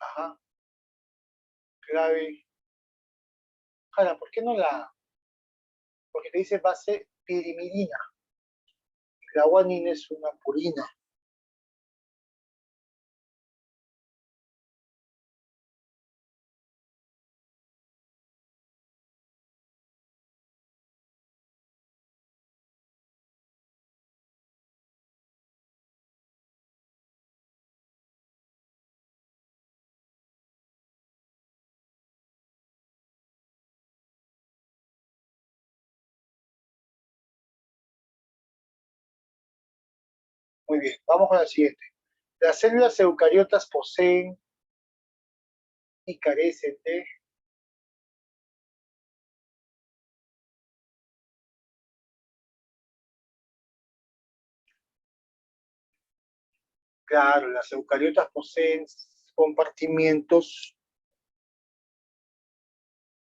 Ajá, clave. Jara, ¿por qué no la? Porque te dice base pirimidina. La guanina es una purina. Muy bien, vamos con la siguiente. Las células eucariotas poseen y carecen de... Claro, las eucariotas poseen compartimientos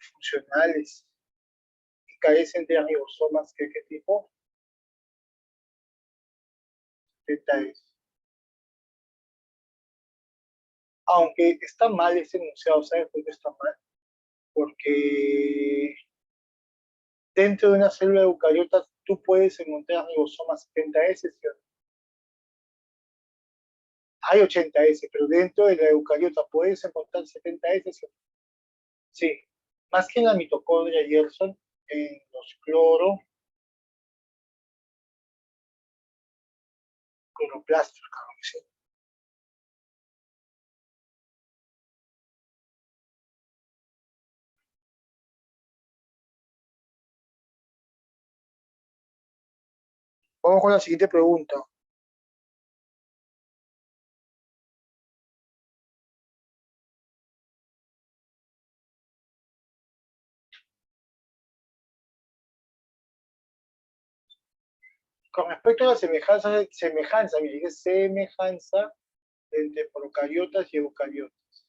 funcionales y carecen de ribosomas. ¿Qué tipo? Detalles. Aunque está mal ese enunciado, ¿sabes por qué está mal? Porque dentro de una célula eucariota tú puedes encontrar ribosomas 70S, ¿sí? Hay 80S, pero dentro de la eucariota puedes encontrar 70S, ¿sí? Sí, más que en la mitocondria, Gerson, en los cloroplastos, claro que sí. Vamos con la siguiente pregunta. Con respecto a la semejanza entre procariotas y eucariotas.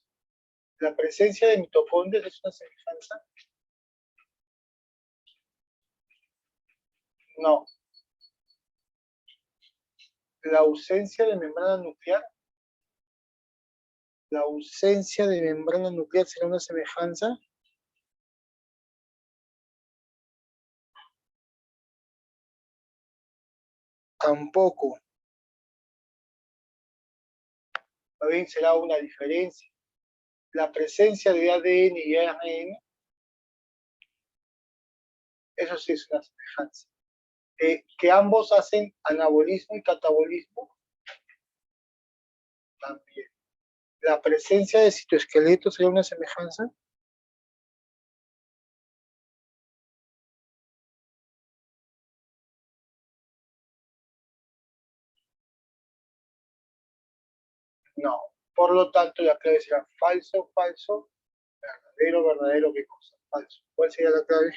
La presencia de mitocondrias es una semejanza. No. La ausencia de membrana nuclear. La ausencia de membrana nuclear será una semejanza. Tampoco. También será una diferencia. La presencia de ADN y ARN, eso sí es una semejanza. Que ambos hacen anabolismo y catabolismo, también. La presencia de citoesqueletos sería una semejanza. No. Por lo tanto, la clave será falso, falso, verdadero, verdadero, ¿qué cosa? Falso. ¿Cuál sería la clave?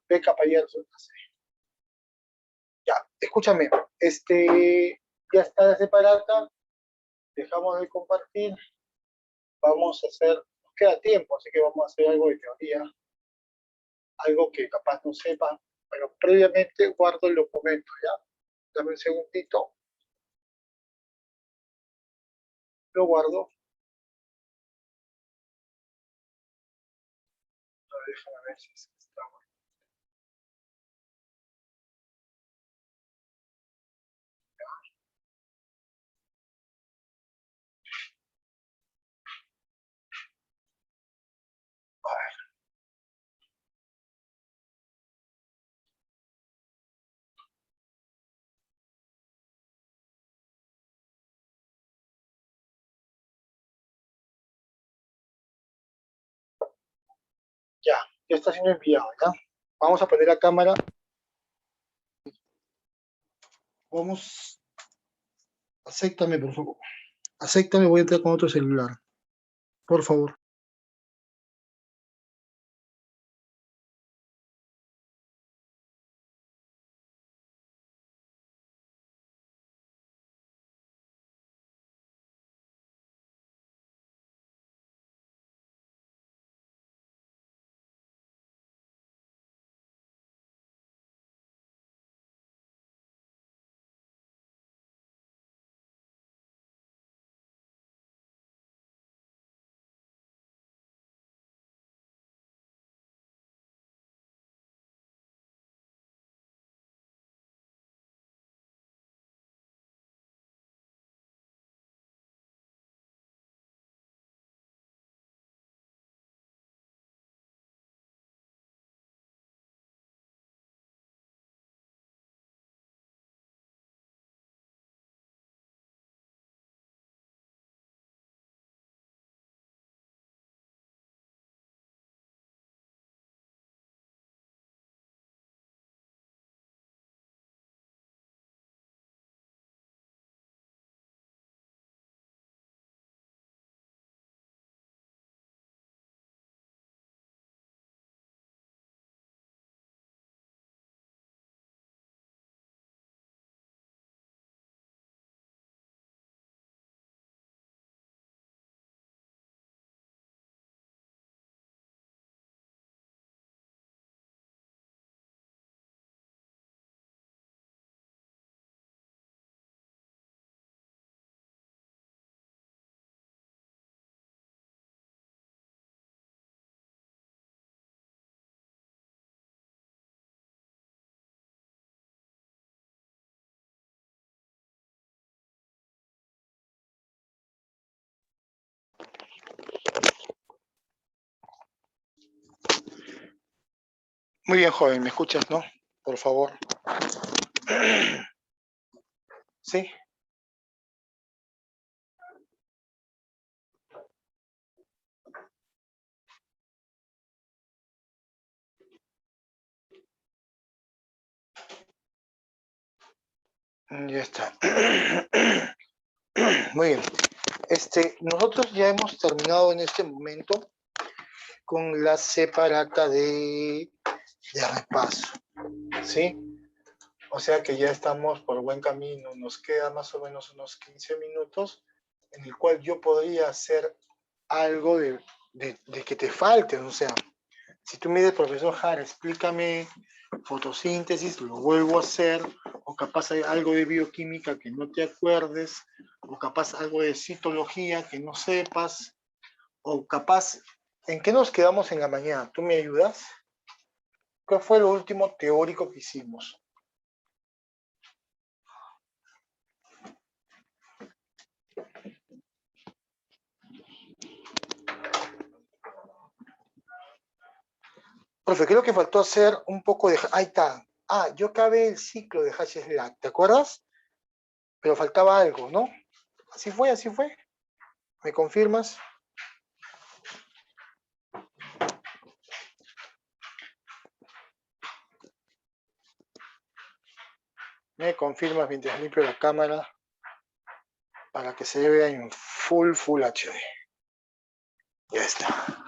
Beca Payerson. Ya, escúchame, ya está separada, dejamos de compartir, vamos a hacer, nos queda tiempo, así que vamos a hacer algo de teoría, algo que capaz no sepa, pero previamente guardo el documento, ¿ya? Dame un segundito, lo guardo, déjame ver si está bueno. A ver, ya está siendo enviado, ¿ya? Vamos a poner la cámara, vamos, acéptame por favor, acéptame, voy a entrar con otro celular, por favor. Muy bien, joven, ¿me escuchas, no? Por favor. ¿Sí? Ya está. Muy bien. Nosotros ya hemos terminado en este momento con la separata de repaso, ¿sí? O sea que ya estamos por buen camino. Nos queda más o menos unos 15 minutos en el cual yo podría hacer algo de que te falte. O sea, si tú me dices, profesor Jara, explícame fotosíntesis, lo vuelvo a hacer, o capaz hay algo de bioquímica que no te acuerdes, o capaz algo de citología que no sepas, o capaz, ¿en qué nos quedamos en la mañana? ¿Tú me ayudas? ¿Qué fue lo último teórico que hicimos? Profe, creo que faltó hacer un poco de... Ahí está. Ah, yo acabé el ciclo de Hatch-Slack, ¿te acuerdas? Pero faltaba algo, ¿no? Así fue, así fue. ¿Me confirmas? Me confirmas mientras limpio la cámara para que se vea en full HD. Ya está.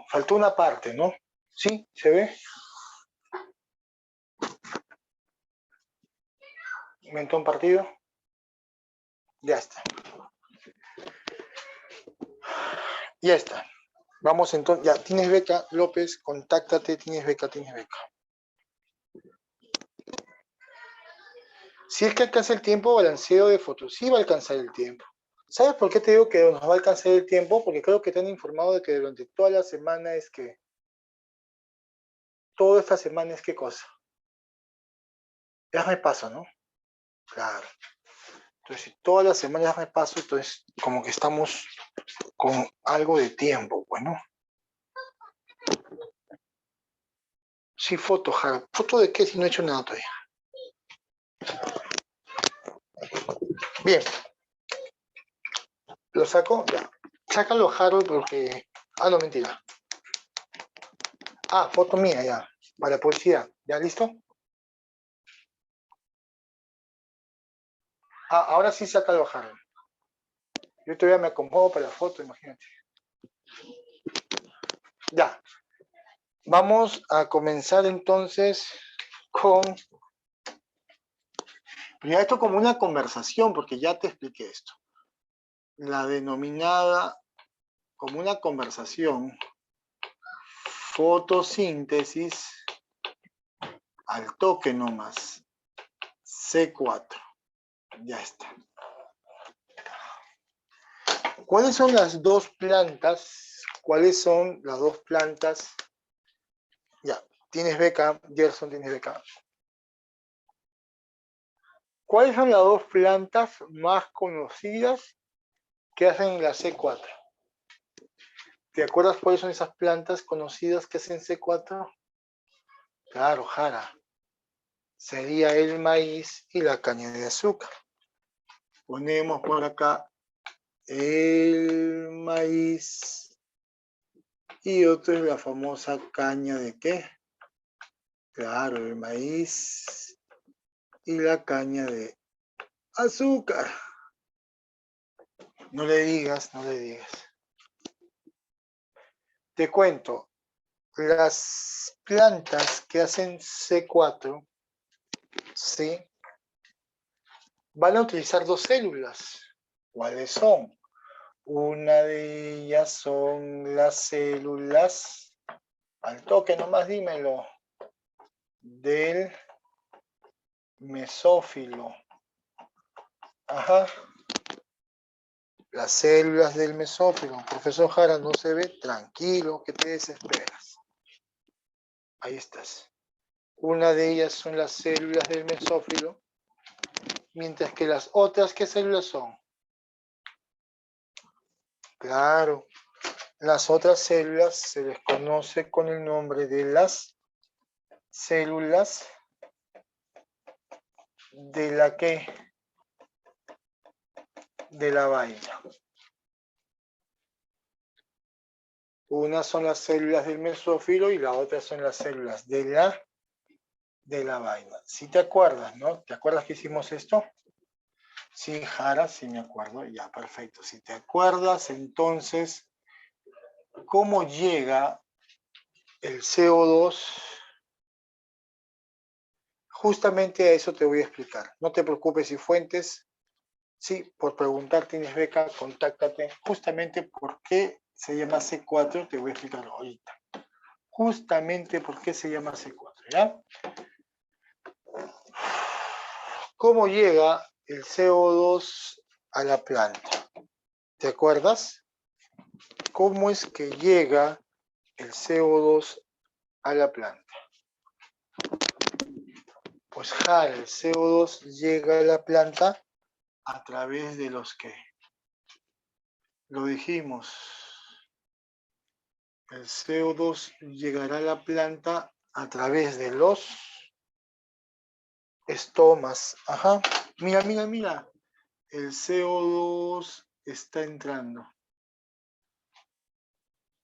Faltó una parte, ¿no? ¿Sí? ¿Se ve? Mentón partido. Ya está. Ya está. Vamos entonces. Ya, tienes beca, López, contáctate, tienes beca. Si es que alcanza el tiempo, balanceo de fotos. Sí va a alcanzar el tiempo. ¿Sabes por qué te digo que nos va a alcanzar el tiempo? Porque creo que te han informado de que durante toda la semana es que... Toda esta semana es qué cosa. Ya me paso, ¿no? Claro. Entonces, si todas las semanas me paso, entonces como que estamos con algo de tiempo, bueno. Sí, foto, Jara. ¿Foto de qué si no he hecho nada todavía? Bien. ¿Lo saco? Ya. Sácalo, Harold, porque... Ah, no, mentira. Ah, foto mía, ya. Para publicidad. ¿Ya listo? Ah, ahora sí sácalo, Harold. Yo todavía me acomodo para la foto, imagínate. Ya. Vamos a comenzar entonces con... Ya esto como una conversación, porque ya te expliqué esto. La denominada como una conversación, fotosíntesis al toque nomás, C4. Ya está. ¿Cuáles son las dos plantas? ¿Cuáles son las dos plantas? Ya, tienes beca, Gerson, tienes beca. ¿Cuáles son las dos plantas más conocidas que hacen la C4? ¿Te acuerdas cuáles son esas plantas conocidas que hacen C4? Claro, Jara. Sería el maíz y la caña de azúcar. Ponemos por acá el maíz y otro es la famosa caña de ¿qué? Claro, el maíz y la caña de azúcar. No le digas, no le digas. Te cuento, las plantas que hacen C4, ¿sí? Van a utilizar dos células. ¿Cuáles son? Una de ellas son las células, al toque nomás dímelo, del mesófilo. Ajá. Las células del mesófilo. Profesor Jara, no se ve. Tranquilo, que te desesperas. Ahí estás. Una de ellas son las células del mesófilo, mientras que las otras, ¿qué células son? Claro, Las otras células se les conoce con el nombre de las células de la que de la vaina. Una son las células del mesófilo y la otra son las células de la vaina. Si te acuerdas, ¿no? ¿Te acuerdas que hicimos esto? Sí, Jara, sí me acuerdo. Ya, perfecto. Si te acuerdas, entonces, ¿cómo llega el CO2? Justamente a eso te voy a explicar. No te preocupes si fuentes. Sí, por preguntar tienes beca, contáctate. Justamente por qué se llama C4, te voy a explicar ahorita. Justamente por qué se llama C4, ¿ya? ¿Cómo llega el CO2 a la planta? ¿Te acuerdas? ¿Cómo es que llega el CO2 a la planta? Pues el CO2 llega a la planta a través de los que lo dijimos. El CO2 llegará a la planta a través de los estomas. Ajá. Mira, mira, mira. El CO2 está entrando.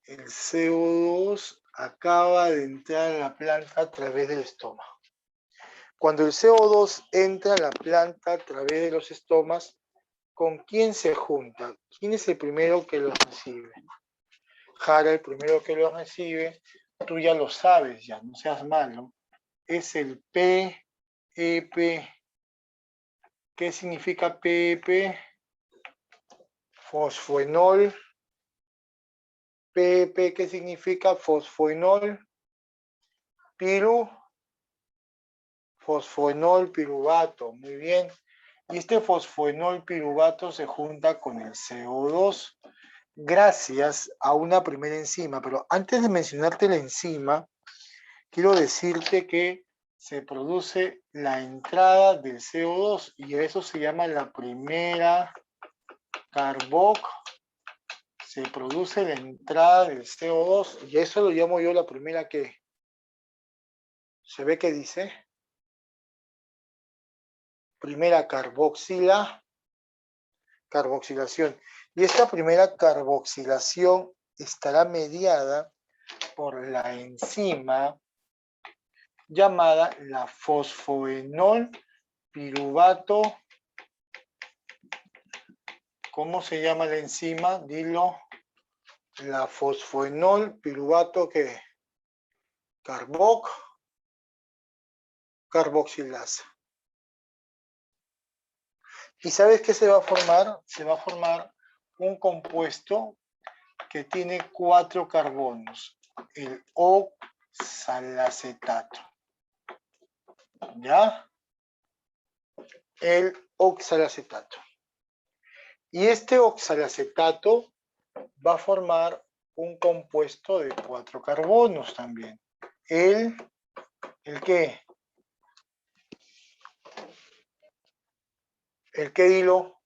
El CO2 acaba de entrar a la planta a través del estómago. Cuando el CO2 entra a la planta a través de los estomas, ¿con quién se junta? ¿Quién es el primero que los recibe? Jara, el primero que los recibe, tú ya lo sabes, ya no seas malo, es el PEP. ¿Qué significa PEP? Fosfoenol. PEP, ¿qué significa? Fosfoenol fosfoenol piruvato, muy bien. Y este fosfoenol piruvato se junta con el CO2 gracias a una primera enzima. Pero antes de mencionarte la enzima, quiero decirte que se produce la entrada del CO2 y eso se llama la primera se produce la entrada del CO2 y eso lo llamo yo la primera que se ve que dice primera carboxilación. Y esta primera carboxilación estará mediada por la enzima llamada la fosfoenol piruvato. ¿Cómo se llama la enzima? Dilo. La fosfoenol piruvato que carboxilasa. ¿Y sabes qué se va a formar? Se va a formar un compuesto que tiene 4 carbonos, el oxalacetato. ¿Ya? El oxalacetato. Y este oxalacetato va a formar un compuesto de 4 carbonos también. ¿El qué? ¿El qué, dilo?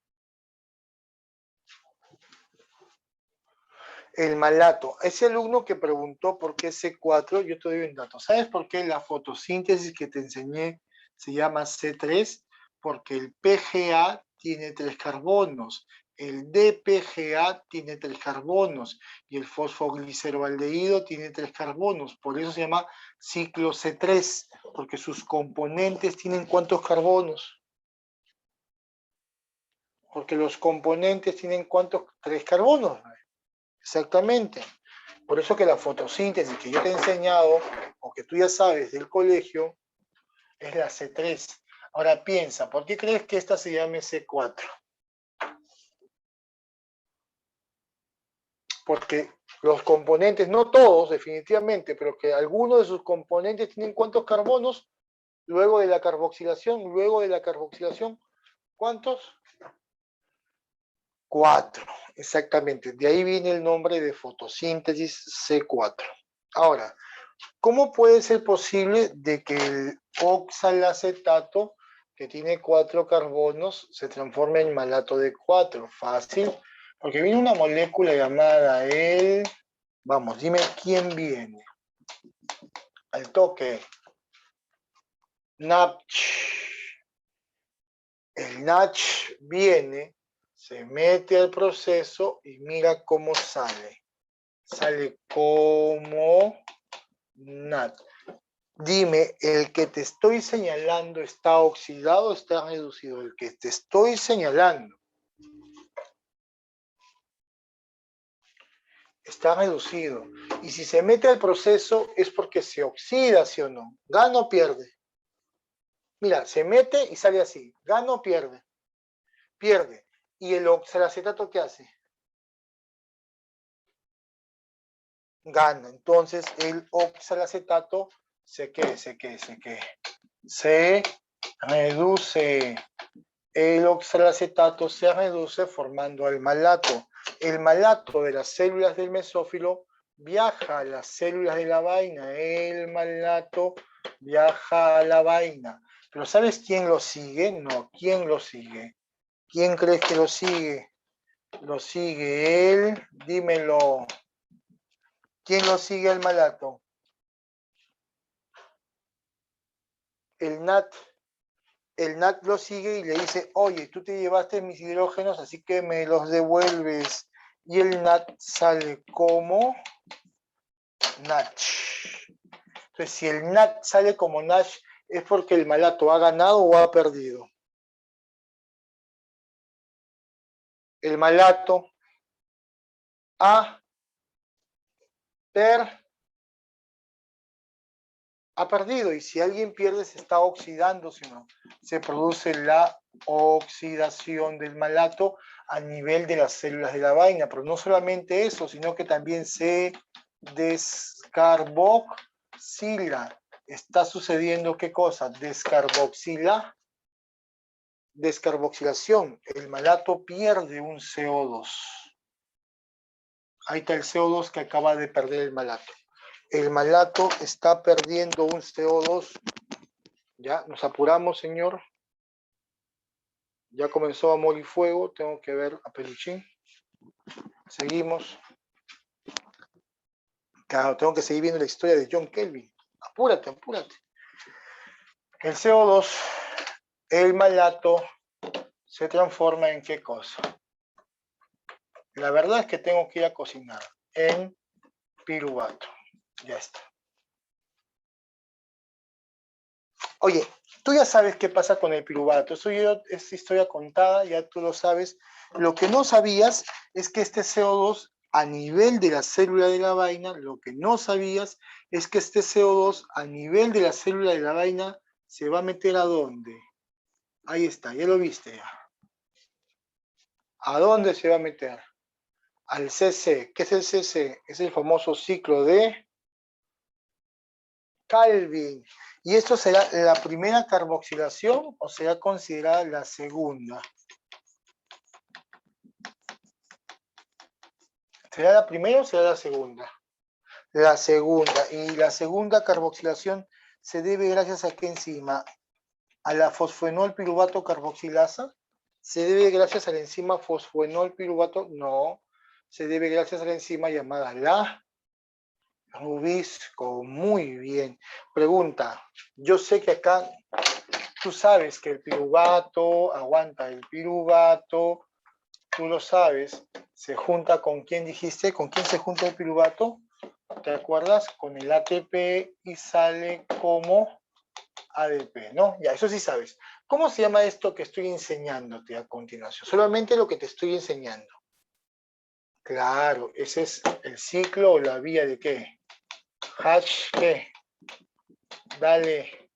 El malato. Ese alumno que preguntó por qué C4, yo te doy un dato. ¿Sabes por qué la fotosíntesis que te enseñé se llama C3? Porque el PGA tiene 3 carbonos, el DPGA tiene 3 carbonos y el fosfogliceraldehído tiene 3 carbonos. Por eso se llama ciclo C3, porque sus componentes tienen ¿cuántos carbonos? Porque los componentes tienen ¿cuántos? 3 carbonos. Exactamente. Por eso que la fotosíntesis que yo te he enseñado, o que tú ya sabes del colegio, es la C3. Ahora piensa, ¿por qué crees que esta se llame C4? Porque los componentes, no todos definitivamente, pero que algunos de sus componentes tienen ¿cuántos carbonos? Luego de la carboxilación, ¿cuántos? 4, exactamente. De ahí viene el nombre de fotosíntesis C4. Ahora, ¿cómo puede ser posible de que el oxalacetato, que tiene 4 carbonos, se transforme en malato de 4? Fácil, porque viene una molécula llamada el Vamos, dime quién viene. Al toque. NATCH. El NATCH viene, se mete al proceso y mira cómo sale. Sale como NAT. Dime, ¿el que te estoy señalando está oxidado o está reducido? El que te estoy señalando está reducido. Y si se mete al proceso es porque se oxida, ¿sí o no? ¿Gana o pierde? Mira, se mete y sale así. ¿Gana o pierde? Pierde. ¿Y el oxalacetato qué hace? Gana. Entonces el oxalacetato se reduce. El oxalacetato se reduce formando el malato. El malato de las células del mesófilo viaja a las células de la vaina. El malato viaja a la vaina. ¿Pero sabes quién lo sigue? No, ¿quién lo sigue? ¿Quién crees que lo sigue? Lo sigue él, dímelo. ¿Quién lo sigue al malato? El NAT. El NAT lo sigue y le dice, oye, tú te llevaste mis hidrógenos, así que me los devuelves. Y el NAT sale como NATCH. Entonces, si el NAT sale como NATCH, es porque el malato ha ganado o ha perdido. El malato ha perdido. Y si alguien pierde, se está oxidando, sino se produce la oxidación del malato a nivel de las células de la vaina. Pero no solamente eso, sino que también se descarboxila. Está sucediendo ¿qué cosa? Descarboxilación. El malato pierde un CO2. Ahí está el CO2 que acaba de perder el malato. El malato está perdiendo un CO2. Ya, nos apuramos, señor. Ya comenzó Amor y Fuego. Tengo que ver a Peluchín. Seguimos. Claro, tengo que seguir viendo la historia de John Kelvin. Apúrate, apúrate. El CO2, el malato, se transforma en ¿qué cosa? La verdad es que tengo que ir a cocinar. En piruvato. Ya está. Oye, tú ya sabes qué pasa con el piruvato. Eso ya es historia contada, ya tú lo sabes. Lo que no sabías es que este CO2, a nivel de la célula de la vaina, lo que no sabías es que este CO2, a nivel de la célula de la vaina, se va a meter ¿a dónde? Ahí está, ya lo viste ya. ¿A dónde se va a meter? Al CC. ¿Qué es el CC? Es el famoso ciclo de Calvin. ¿Y esto será la primera carboxilación o será considerada la segunda? ¿Será la primera o será la segunda? La segunda. Y la segunda carboxilación se debe gracias a qué enzima? ¿A la fosfoenol piruvato carboxilasa? ¿Se debe gracias a la enzima fosfoenol piruvato? No. Se debe gracias a la enzima llamada la rubisco. Muy bien. Pregunta. Yo sé que acá tú sabes que el piruvato aguanta el piruvato. Tú lo sabes. Se junta con quién dijiste. ¿Con quién se junta el piruvato? ¿Te acuerdas? Con el ATP y sale como ADP, ¿no? Ya, eso sí sabes. ¿Cómo se llama esto que estoy enseñándote a continuación? Solamente lo que te estoy enseñando. Claro, ese es el ciclo o la vía de qué. Hatch, ¿qué? Dale.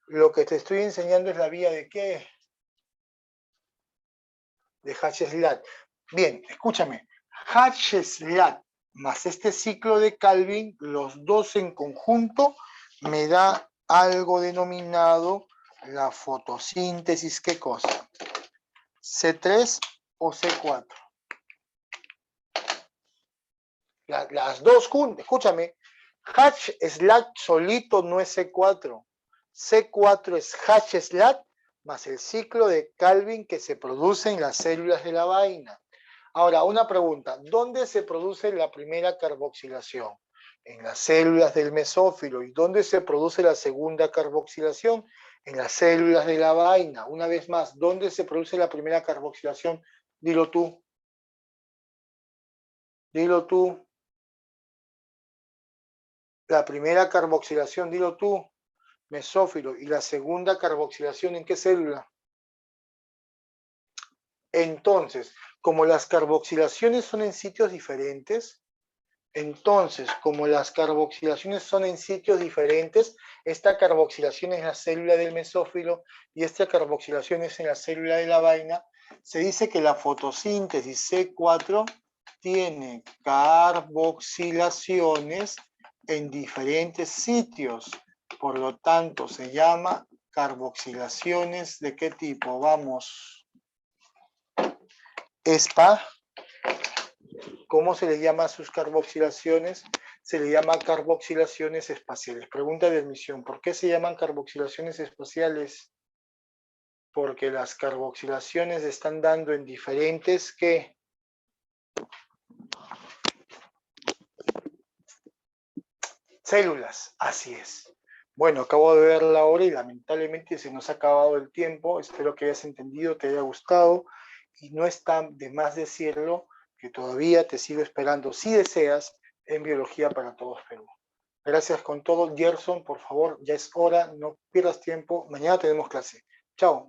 Lo que te estoy enseñando es la vía de qué. De Hatch-Slat. Bien, escúchame. Hatch-Slat más este ciclo de Calvin, los dos en conjunto, me da algo denominado la fotosíntesis. ¿Qué cosa? ¿C3 o C4? Las dos juntas, escúchame. Hatch-Slat solito no es C4. C4 es Hatch-Slat más el ciclo de Calvin que se produce en las células de la vaina. Ahora, una pregunta. ¿Dónde se produce la primera carboxilación? En las células del mesófilo. ¿Y dónde se produce la segunda carboxilación? En las células de la vaina. Una vez más, ¿dónde se produce la primera carboxilación? Dilo tú. Dilo tú. La primera carboxilación, dilo tú, mesófilo. Y la segunda carboxilación, ¿en qué célula? Entonces, como las carboxilaciones son en sitios diferentes, esta carboxilación es en la célula del mesófilo y esta carboxilación es en la célula de la vaina, se dice que la fotosíntesis C4 tiene carboxilaciones en diferentes sitios. Por lo tanto, se llama carboxilaciones ¿de qué tipo? Vamos. ESPA. ¿Cómo se le llama a sus carboxilaciones? Se le llama carboxilaciones espaciales. Pregunta de admisión. ¿Por qué se llaman carboxilaciones espaciales? Porque las carboxilaciones están dando en diferentes ¿qué? Células. Así es. Bueno, acabo de ver la hora y lamentablemente se nos ha acabado el tiempo. Espero que hayas entendido, te haya gustado. Y no está de más decirlo que todavía te sigo esperando, si deseas, en Biología para Todos Perú. Gracias con todo. Gerson, por favor, ya es hora, no pierdas tiempo. Mañana tenemos clase. Chao.